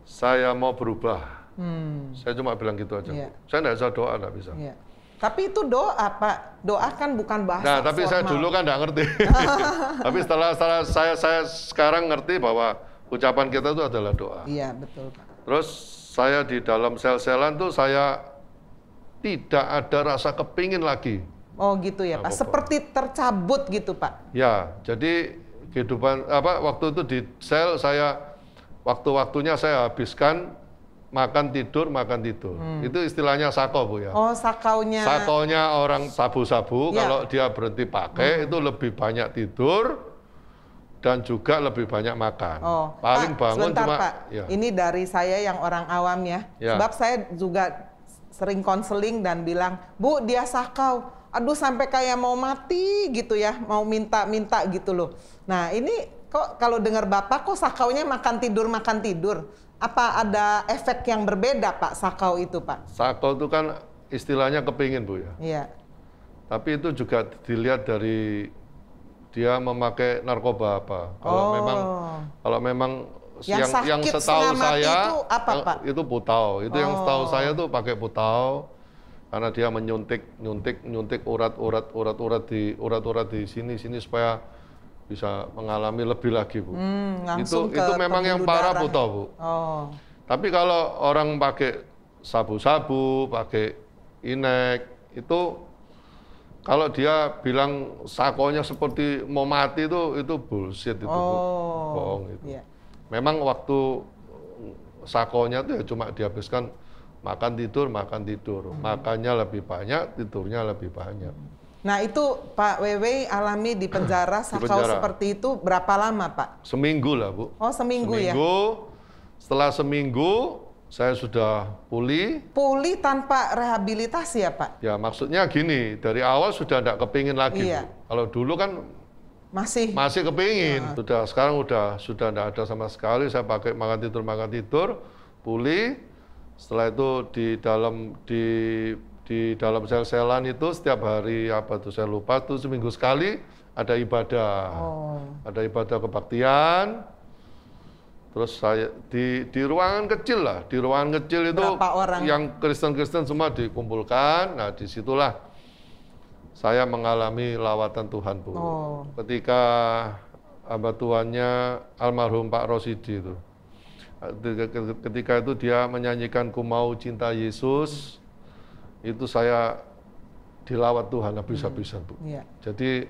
saya mau berubah. Saya cuma bilang gitu aja. Saya tidak bisa doa, tidak bisa. Tapi itu doa Pak, doa kan bukan bahasa Nah, tapi formal. saya dulu kan nggak ngerti. Tapi setelah saya sekarang ngerti bahwa ucapan kita itu adalah doa. Iya, betul Pak. Terus saya di dalam sel-selan tuh saya tidak ada rasa kepingin lagi. Oh gitu ya Pak, seperti tercabut gitu Pak. Ya, jadi kehidupan waktu itu di sel saya waktu-waktunya saya habiskan makan tidur. Itu istilahnya sako Bu ya. Oh, sakaunya. Sakaunya orang sabu-sabu, kalau dia berhenti pakai itu lebih banyak tidur dan juga lebih banyak makan. Paling Pak, bangun sebentar, cuma Pak. Ini dari saya yang orang awam ya. Sebab saya juga sering konseling dan bilang, "Bu, dia sakau. Aduh sampai kayak mau mati gitu ya, mau minta-minta gitu loh." Nah, ini kok kalau dengar Bapak kok sakaunya makan tidur. Apa ada efek yang berbeda Pak sakau itu Pak? Sakau itu kan istilahnya kepingin Bu ya. Iya. Tapi itu juga dilihat dari dia memakai narkoba apa. Kalau memang yang setahu saya itu apa Pak? Itu putau. Itu yang setahu saya tuh pakai putau. Karena dia nyuntik urat-urat di sini supaya bisa mengalami lebih lagi Bu. Itu memang yang parah putau Bu. Tapi kalau orang pakai sabu-sabu, pakai inek, itu kalau dia bilang sakonya seperti mau mati itu bullshit itu Bu. Bohong itu. Memang waktu sakonya itu ya cuma dihabiskan makan tidur. Makannya lebih banyak, tidurnya lebih banyak. Nah itu Pak Wewe alami di penjara sakau seperti itu berapa lama Pak? Seminggu lah Bu. Oh seminggu ya? Setelah seminggu saya sudah pulih. Pulih tanpa rehabilitasi ya Pak? Ya maksudnya gini, dari awal sudah tidak kepingin lagi Bu. Kalau dulu kan masih kepingin. Sekarang sudah tidak ada sama sekali, saya pakai makan tidur, pulih. Setelah itu di dalam sel-selan itu setiap hari saya lupa tuh seminggu sekali ada ibadah. Ada ibadah kebaktian. Terus saya di ruangan kecil lah, di ruangan kecil itu yang Kristen-Kristen semua dikumpulkan. Nah, disitulah saya mengalami lawatan Tuhan Bu. Ketika hamba Tuhannya almarhum Pak Rosidi itu. Ketika itu dia menyanyikan Ku Mau Cinta Yesus. Itu saya dilawat Tuhan habis-habisan Bu. Jadi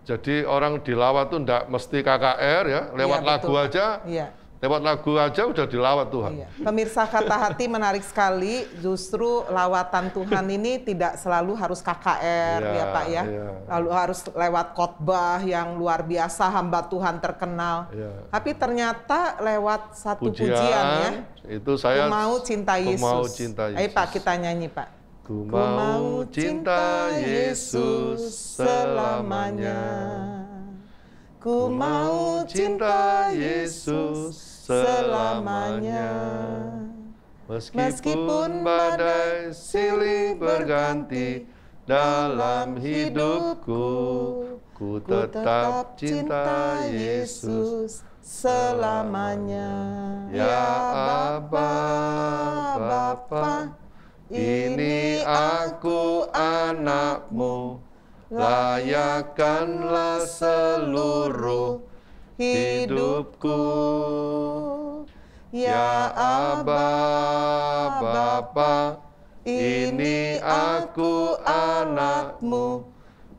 jadi orang dilawat tuh enggak mesti KKR ya, lewat lagu aja. Lewat lagu aja udah dilawat Tuhan. Pemirsa Kata Hati menarik sekali, justru lawatan Tuhan ini tidak selalu harus KKR ya Pak ya. Lalu harus lewat khotbah yang luar biasa, hamba Tuhan terkenal. Tapi ternyata lewat satu pujian ya. Itu saya Ku Mau Cinta Yesus. Ku Mau Cinta Yesus. Ayo Pak kita nyanyi Pak. Ku mau cinta Yesus selamanya. Ku mau cinta Yesus selamanya. Meskipun badai silih berganti dalam hidupku, ku tetap cinta Yesus selamanya. Ya Aba, Bapa, ini aku anakmu, layakkanlah seluruh hidupku. Ya Aba, Bapa, ini aku anakmu,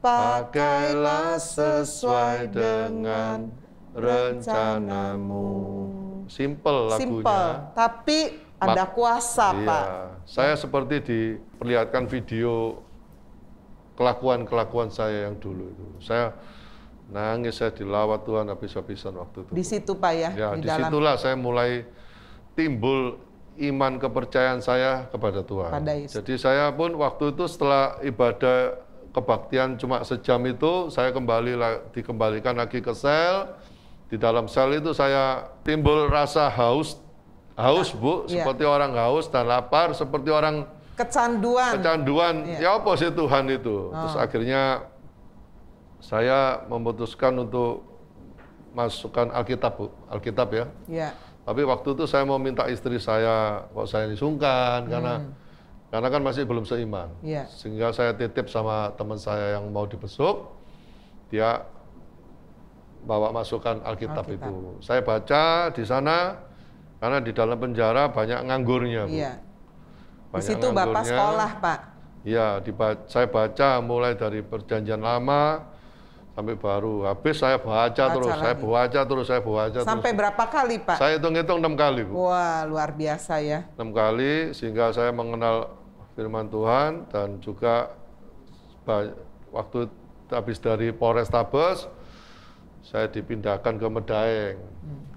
pakailah sesuai dengan rencanamu. Simple lagunya. Simple, tapi ada kuasa, iya. Pak. Saya seperti diperlihatkan video kelakuan saya yang dulu itu. Saya nangis, saya dilawat Tuhan habis-habisan waktu itu. Di situ, Pak, ya? Ya, di disitulah saya mulai timbul iman kepercayaan saya kepada Tuhan. Jadi saya pun waktu itu setelah ibadah kebaktian cuma sejam itu, saya dikembalikan lagi ke sel. Di dalam sel itu saya timbul rasa haus Bu, seperti orang haus dan lapar, seperti orang kecanduan. Ya apa sih Tuhan itu? Terus akhirnya saya memutuskan untuk masukkan Alkitab, Bu. Alkitab ya. Iya. Tapi waktu itu saya mau minta istri saya, kok saya disungkan karena kan masih belum seiman. Iya. Sehingga saya titip sama teman saya yang mau dibesuk, dia bawa masukkan Alkitab itu. Saya baca di sana, karena di dalam penjara banyak nganggurnya, Bu. Iya. Banyak di situ Bapak sekolah, Pak. Iya, saya baca mulai dari Perjanjian Lama sampai baru. Habis saya baca terus, saya baca Sampai terus. berapa kali, Pak? Saya hitung-hitung 6 kali, Bu. Wah, luar biasa ya. 6 kali, sehingga saya mengenal firman Tuhan, dan juga waktu habis dari Polrestabes, saya dipindahkan ke Medaeng.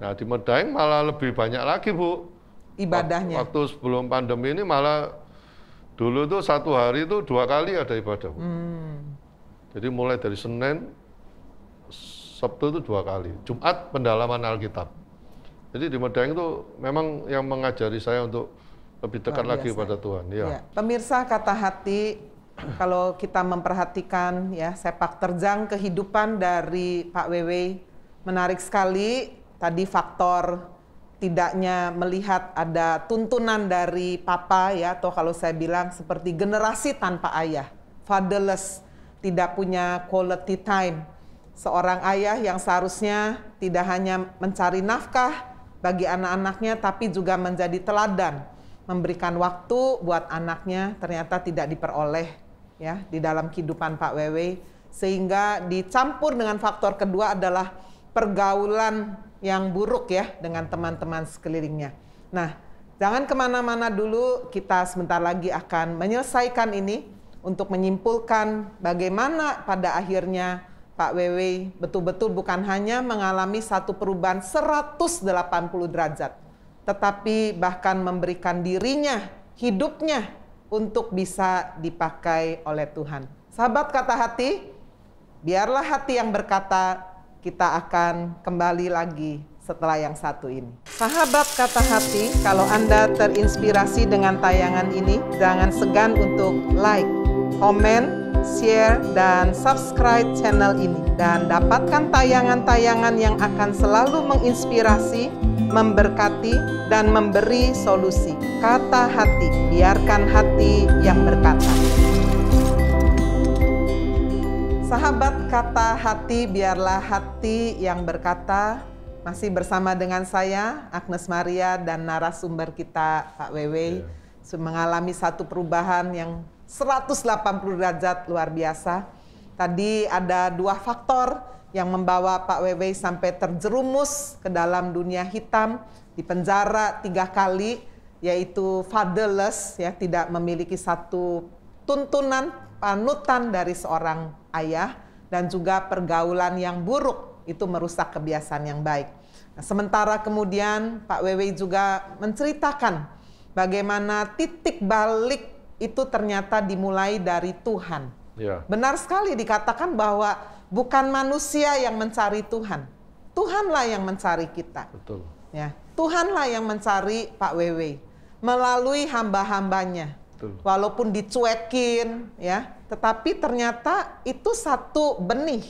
Nah, di Medaeng malah lebih banyak lagi, Bu. Ibadahnya. Waktu sebelum pandemi ini malah dulu tuh satu hari itu 2 kali ada ibadah, Bu. Jadi mulai dari Senin, Sabtu itu 2 kali. Jumat pendalaman Alkitab. Jadi di Medaeng itu memang yang mengajari saya untuk lebih dekat lagi pada Tuhan. Ya. Pemirsa Kata Hati, kalau kita memperhatikan ya sepak terjang kehidupan dari Pak Wewe, menarik sekali. Tadi faktor tidaknya melihat ada tuntunan dari papa ya, atau kalau saya bilang seperti generasi tanpa ayah, fatherless, tidak punya quality time. Seorang ayah yang seharusnya tidak hanya mencari nafkah bagi anak-anaknya, tapi juga menjadi teladan, memberikan waktu buat anaknya, ternyata tidak diperoleh ya di dalam kehidupan Pak Wewe, sehingga dicampur dengan faktor kedua adalah pergaulan yang buruk ya dengan teman-teman sekelilingnya. Nah, jangan kemana-mana dulu, kita sebentar lagi akan menyelesaikan ini untuk menyimpulkan bagaimana pada akhirnya Pak Wewe betul-betul bukan hanya mengalami satu perubahan 180 derajat, tetapi bahkan memberikan dirinya, hidupnya untuk bisa dipakai oleh Tuhan. Sahabat Kata Hati, biarlah hati yang berkata. Kita akan kembali lagi setelah yang satu ini. Sahabat Kata Hati, kalau Anda terinspirasi dengan tayangan ini, jangan segan untuk like, komen, share, dan subscribe channel ini. Dan dapatkan tayangan-tayangan yang akan selalu menginspirasi, memberkati, dan memberi solusi. Kata Hati, biarkan hati yang berkata. Sahabat Kata Hati, biarlah hati yang berkata. Masih bersama dengan saya, Agnes Maria, dan narasumber kita, Pak Wewe. Mengalami satu perubahan yang 180 derajat luar biasa. Tadi ada 2 faktor yang membawa Pak Wewe sampai terjerumus ke dalam dunia hitam, di penjara 3 kali, yaitu fatherless, ya, tidak memiliki satu tuntunan, panutan dari seorang ayah, dan juga pergaulan yang buruk itu merusak kebiasaan yang baik. Nah, sementara kemudian Pak Wewe juga menceritakan bagaimana titik balik itu ternyata dimulai dari Tuhan. Ya. Benar sekali dikatakan bahwa bukan manusia yang mencari Tuhan, Tuhanlah yang mencari kita. Betul. Ya, Tuhanlah yang mencari Pak Wewe melalui hamba-hambanya. Walaupun dicuekin, ya, tetapi ternyata itu satu benih.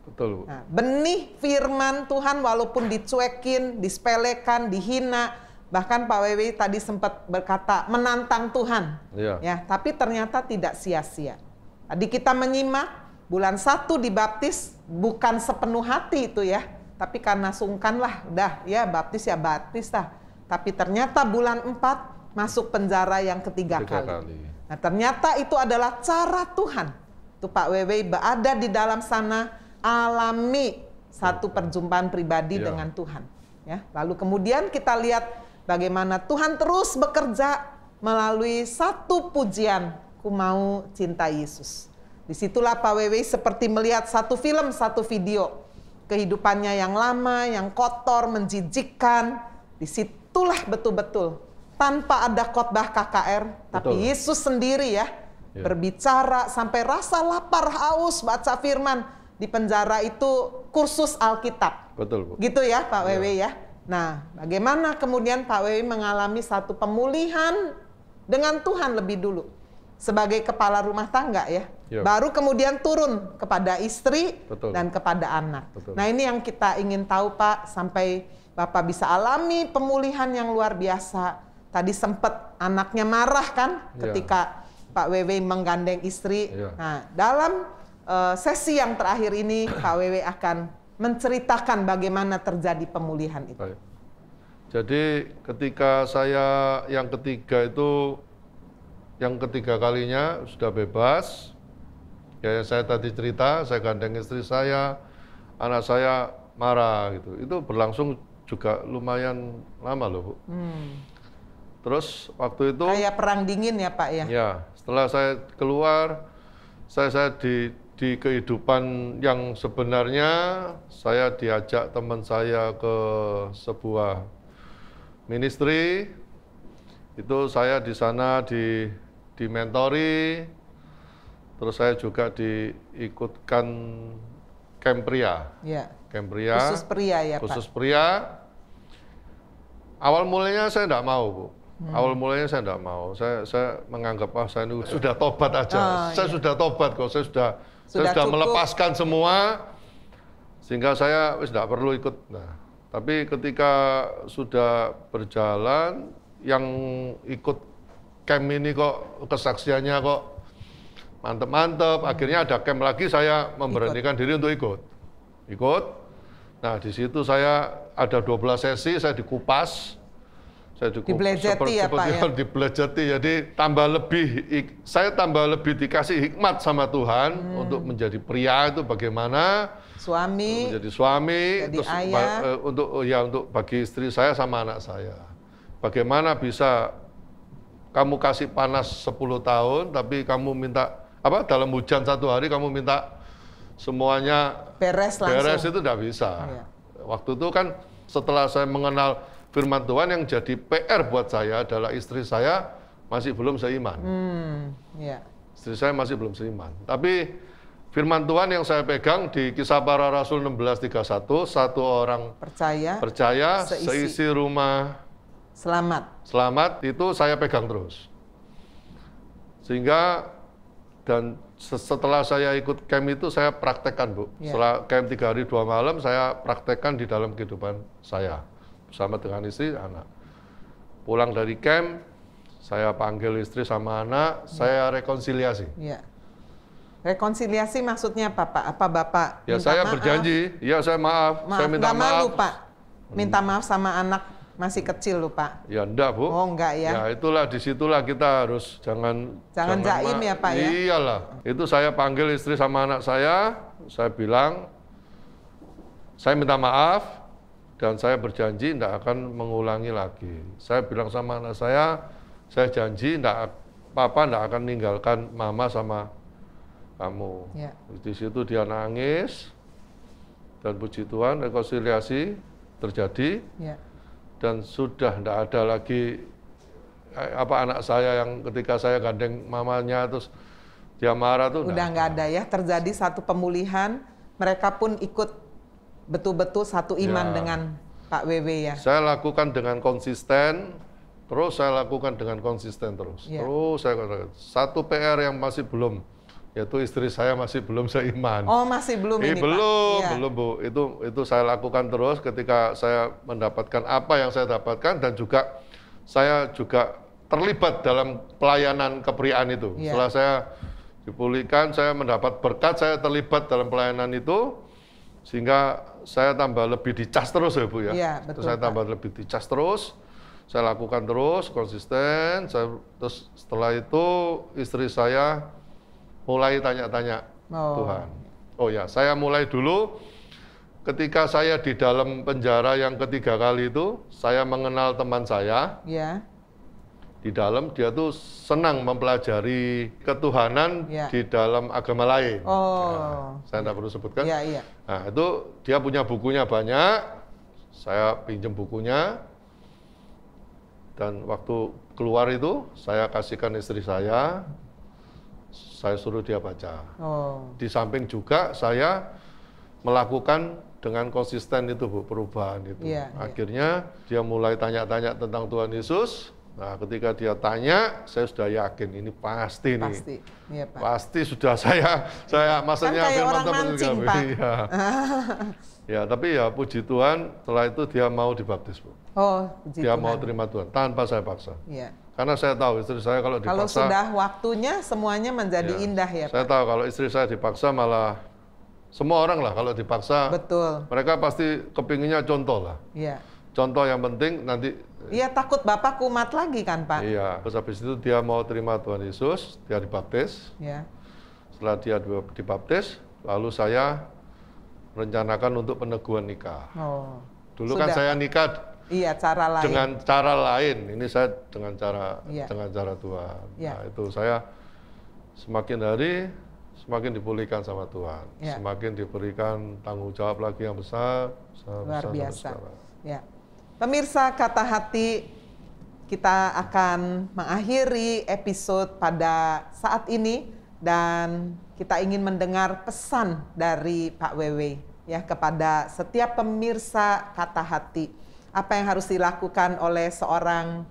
Betul. Nah, benih firman Tuhan walaupun dicuekin, disepelekan, dihina, Bahkan Pak Wewe tadi sempat berkata menantang Tuhan. Ya, tapi ternyata tidak sia-sia. Tadi kita menyimak bulan 1 dibaptis bukan sepenuh hati itu ya. Tapi karena sungkan lah, udah ya baptis lah. Tapi ternyata bulan 4 masuk penjara yang ketiga kali. Nah ternyata itu adalah cara Tuhan. Itu Pak Wewe berada di dalam sana, alami satu perjumpaan pribadi dengan Tuhan. Ya, lalu kemudian kita lihat bagaimana Tuhan terus bekerja melalui satu pujian, ku mau cinta Yesus. Disitulah Pak Wewe seperti melihat satu film, satu video. Kehidupannya yang lama, yang kotor, menjijikkan. Disitulah betul-betul tanpa ada khotbah KKR, tapi Yesus sendiri ya berbicara sampai rasa lapar, haus, baca firman. Di penjara itu kursus Alkitab. Betul, Bu. Gitu ya Pak Wewe ya. Nah, bagaimana kemudian Pak Wewe mengalami satu pemulihan dengan Tuhan lebih dulu sebagai kepala rumah tangga ya. Baru kemudian turun kepada istri dan kepada anak. Nah, ini yang kita ingin tahu Pak, sampai Bapak bisa alami pemulihan yang luar biasa. Tadi sempat anaknya marah kan ketika Pak Wewe menggandeng istri. Nah, dalam sesi yang terakhir ini Pak Wewe akan menceritakan bagaimana terjadi pemulihan itu. Baik. Jadi ketika saya yang ketiga itu, yang ketiga kalinya sudah bebas, ya saya tadi cerita, saya gandeng istri saya, anak saya marah gitu. Itu berlangsung juga lumayan lama loh, Bu. Terus waktu itu kayak perang dingin ya Pak ya? Ya, setelah saya keluar, saya di kehidupan yang sebenarnya, saya diajak teman saya ke sebuah ministry. Itu saya di sana dimentori, terus saya juga diikutkan camp pria. Camp pria. Khusus pria ya Pak? Khusus pria. Awal mulanya saya tidak mau, Bu. Awal mulanya saya tidak mau. Saya menganggap saya ini sudah tobat aja. Saya sudah tobat kok. Saya sudah melepaskan semua, sehingga saya tidak perlu ikut. Nah, tapi ketika sudah berjalan, yang ikut camp ini kok kesaksiannya kok mantep-mantep. Akhirnya ada camp lagi, saya memberanikan diri untuk ikut. Nah, di situ saya ada 12 sesi, saya dikupas. Dibelejeti ya Pak ya? Dibelejeti, jadi saya tambah lebih dikasih hikmat sama Tuhan untuk menjadi pria itu bagaimana, menjadi suami, jadi terus ayah. untuk bagi istri saya sama anak saya. Bagaimana bisa kamu kasih panas 10 tahun, tapi kamu minta dalam hujan 1 hari kamu minta semuanya beres itu tidak bisa. Waktu itu kan setelah saya mengenal firman Tuhan, yang jadi PR buat saya adalah istri saya masih belum seiman. Istri saya masih belum seiman. Tapi firman Tuhan yang saya pegang di Kisah Para Rasul 16:31, satu orang percaya seisi rumah selamat, itu saya pegang terus. Sehingga dan setelah saya ikut camp itu saya praktekkan, Bu. Setelah camp 3 hari 2 malam, saya praktekkan di dalam kehidupan saya bersama dengan istri, anak. Pulang dari camp, saya panggil istri sama anak, saya rekonsiliasi. Rekonsiliasi maksudnya apa Pak? Apa Bapak ya saya maaf? Berjanji, ya saya maaf. Saya minta maaf. Malu Pak, minta maaf sama anak masih kecil loh Pak. Ya enggak, Bu. Oh enggak ya. Ya itulah, disitulah kita harus jangan jaim ya Pak ya. Iyalah, itu saya panggil istri sama anak saya bilang, saya minta maaf, dan saya berjanji tidak akan mengulangi lagi. Saya bilang sama anak saya janji Papa tidak akan meninggalkan Mama sama kamu. Di situ dia nangis, dan puji Tuhan rekonsiliasi terjadi. Dan sudah tidak ada lagi anak saya yang ketika saya gandeng mamanya terus dia marah tuh. Udah nggak ada ya, terjadi satu pemulihan, mereka pun ikut betul-betul satu iman dengan Pak Wewe ya. Saya lakukan dengan konsisten, terus saya lakukan dengan konsisten terus. Terus saya katakan, satu PR yang masih belum yaitu istri saya masih belum seiman. Oh, masih belum ini, belum, Pak? Belum, Bu. Itu saya lakukan terus ketika saya mendapatkan apa yang saya dapatkan, dan juga saya juga terlibat dalam pelayanan kepriaan itu. Setelah saya dipulihkan, saya mendapat berkat, saya terlibat dalam pelayanan itu, sehingga saya tambah lebih dicas terus ya, Bu ya. Betul, saya tambah lebih dicas terus, saya lakukan terus, konsisten. Terus setelah itu istri saya mulai tanya-tanya Tuhan. Oh ya, saya mulai dulu ketika saya di dalam penjara yang ketiga kali itu, saya mengenal teman saya. Di dalam dia tuh senang mempelajari ketuhanan di dalam agama lain. Saya tidak perlu sebutkan. Nah, itu dia punya bukunya banyak, saya pinjam bukunya, dan waktu keluar itu saya kasihkan istri saya suruh dia baca. Di samping juga saya melakukan dengan konsisten itu, Bu, perubahan itu. Akhirnya dia mulai tanya-tanya tentang Tuhan Yesus. Nah, ketika dia tanya, saya sudah yakin ini pasti nih. Pasti sudah saya maksudnya kan kayak orang mancing, Pak. Ya, tapi ya puji Tuhan, setelah itu dia mau dibaptis, Bu. Puji dia Tuhan. Mau terima Tuhan tanpa saya paksa. Karena saya tahu istri saya kalau dipaksa, kalau sudah waktunya semuanya menjadi indah ya, Pak. Saya tahu kalau istri saya dipaksa malah semua orang lah kalau dipaksa. Betul. Mereka pasti kepinginnya contoh lah. Contoh yang penting nanti. Takut Bapak kumat lagi kan, Pak? Terus habis itu dia mau terima Tuhan Yesus, dia dibaptis. Setelah dia dibaptis, lalu saya rencanakan untuk peneguhan nikah. Dulu sudah, kan saya nikah cara lain. Dengan cara lain. Ini saya dengan cara Tuhan. Nah, itu saya semakin hari semakin dipulihkan sama Tuhan. Semakin diberikan tanggung jawab lagi yang besar. Luar biasa. Pemirsa Kata Hati, kita akan mengakhiri episode pada saat ini dan kita ingin mendengar pesan dari Pak Wewe ya kepada setiap pemirsa Kata Hati. Apa yang harus dilakukan oleh seorang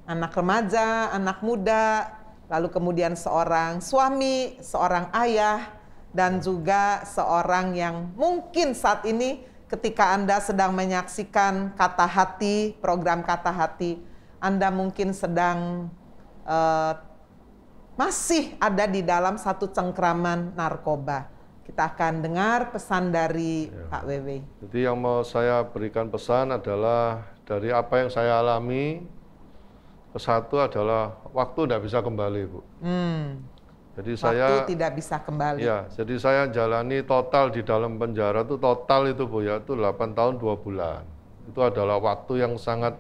anak remaja, anak muda, lalu kemudian seorang suami, seorang ayah, dan juga seorang yang mungkin saat ini ketika Anda sedang menyaksikan Kata Hati, program Kata Hati, Anda mungkin sedang masih ada di dalam satu cengkraman narkoba. Kita akan dengar pesan dari Pak Wewe. Jadi yang mau saya berikan pesan adalah dari apa yang saya alami, satu adalah waktu tidak bisa kembali, Bu. Jadi waktu tidak bisa kembali. Jadi saya jalani total di dalam penjara itu total itu, Bu, ya, itu 8 tahun 2 bulan. Itu adalah waktu yang sangat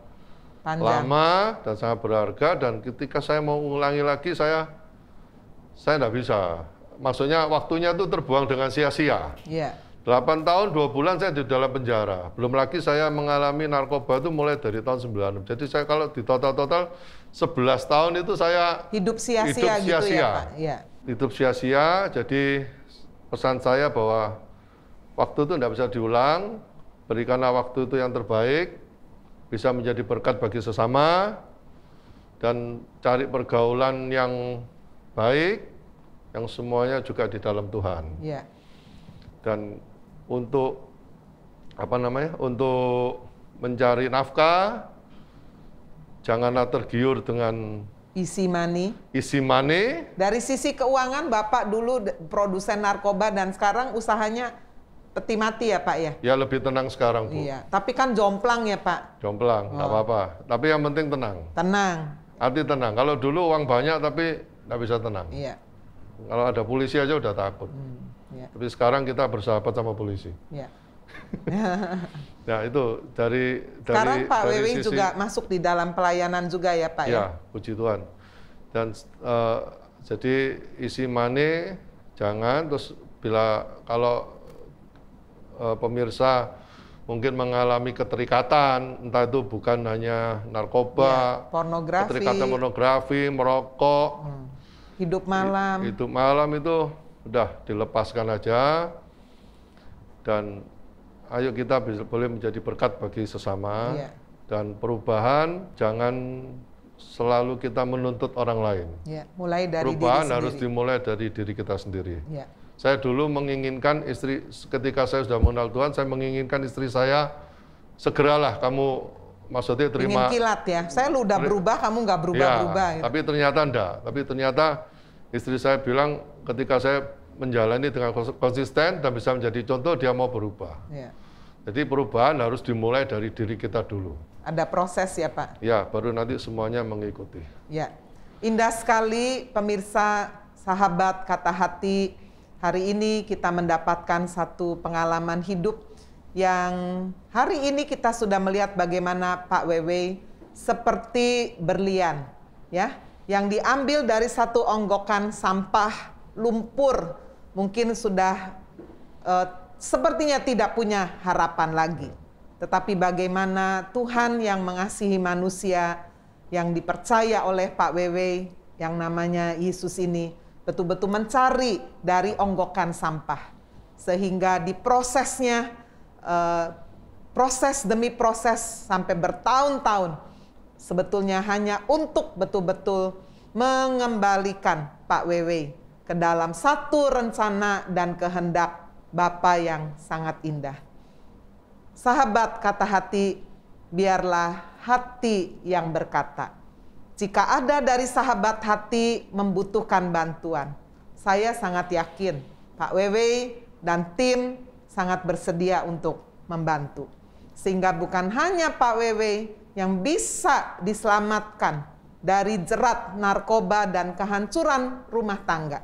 panjang, lama dan sangat berharga, dan ketika saya mau ulangi lagi saya tidak bisa. Maksudnya waktunya itu terbuang dengan sia-sia. 8 tahun 2 bulan saya di dalam penjara. Belum lagi saya mengalami narkoba itu mulai dari tahun 96. Jadi saya kalau di total 11 tahun itu saya hidup sia-sia gitu ya, Pak. Hidup sia-sia. Jadi pesan saya bahwa waktu itu tidak bisa diulang. Berikanlah waktu itu yang terbaik, bisa menjadi berkat bagi sesama, dan cari pergaulan yang baik, yang semuanya juga di dalam Tuhan. Dan untuk untuk mencari nafkah, janganlah tergiur dengan isi money. Dari sisi keuangan, Bapak dulu produsen narkoba dan sekarang usahanya peti mati ya, Pak ya? Ya, lebih tenang sekarang, Bu. Tapi kan jomplang ya, Pak? Jomplang, nggak apa-apa. Tapi yang penting tenang. Arti tenang. Kalau dulu uang banyak tapi nggak bisa tenang. Kalau ada polisi aja udah takut. Tapi sekarang kita bersahabat sama polisi. Nah, itu dari sekarang Pak Wewe juga masuk di dalam pelayanan juga ya, Pak ya? Puji Tuhan. Dan jadi isi money jangan, terus kalau pemirsa mungkin mengalami keterikatan, entah itu bukan hanya narkoba, pornografi, keterikatan pornografi, merokok, hidup malam. Hidup malam itu udah dilepaskan aja, dan ayo kita boleh menjadi berkat bagi sesama. Dan perubahan jangan selalu kita menuntut orang lain. Ya, mulai dari Perubahan diri harus sendiri. dimulai dari diri kita sendiri. Ya. Saya dulu menginginkan istri, ketika saya sudah mengenal Tuhan, saya menginginkan istri saya, segeralah kamu, maksudnya terima. Ingin kilat ya, saya lu udah berubah, kamu nggak berubah-berubah. Ya, gitu. tapi ternyata enggak. Tapi ternyata istri saya bilang ketika saya menjalani dengan konsisten dan bisa menjadi contoh, dia mau berubah. Ya. Jadi perubahan harus dimulai dari diri kita dulu. Ada proses ya Pak? Ya, baru nanti semuanya mengikuti. Ya, indah sekali pemirsa, sahabat Kata Hati. Hari ini kita mendapatkan satu pengalaman hidup yang hari ini kita sudah melihat bagaimana Pak Wewe seperti berlian, ya, yang diambil dari satu onggokan sampah, lumpur, mungkin sudah sepertinya tidak punya harapan lagi. Tetapi bagaimana Tuhan yang mengasihi manusia, yang dipercaya oleh Pak Wewe, yang namanya Yesus ini, betul-betul mencari dari onggokan sampah. Sehingga di prosesnya, proses demi proses sampai bertahun-tahun, sebetulnya hanya untuk betul-betul mengembalikan Pak Wewe ke dalam satu rencana dan kehendak Bapa yang sangat indah. Sahabat Kata Hati, biarlah hati yang berkata. Jika ada dari sahabat hati membutuhkan bantuan, saya sangat yakin Pak Wewe dan tim sangat bersedia untuk membantu. Sehingga bukan hanya Pak Wewe yang bisa diselamatkan dari jerat narkoba dan kehancuran rumah tangga,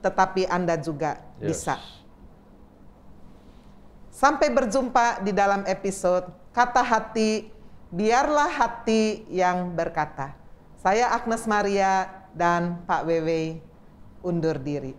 tetapi Anda juga bisa. Sampai berjumpa di dalam episode Kata Hati, biarlah hati yang berkata. Saya Agnes Maria dan Pak Wewe undur diri.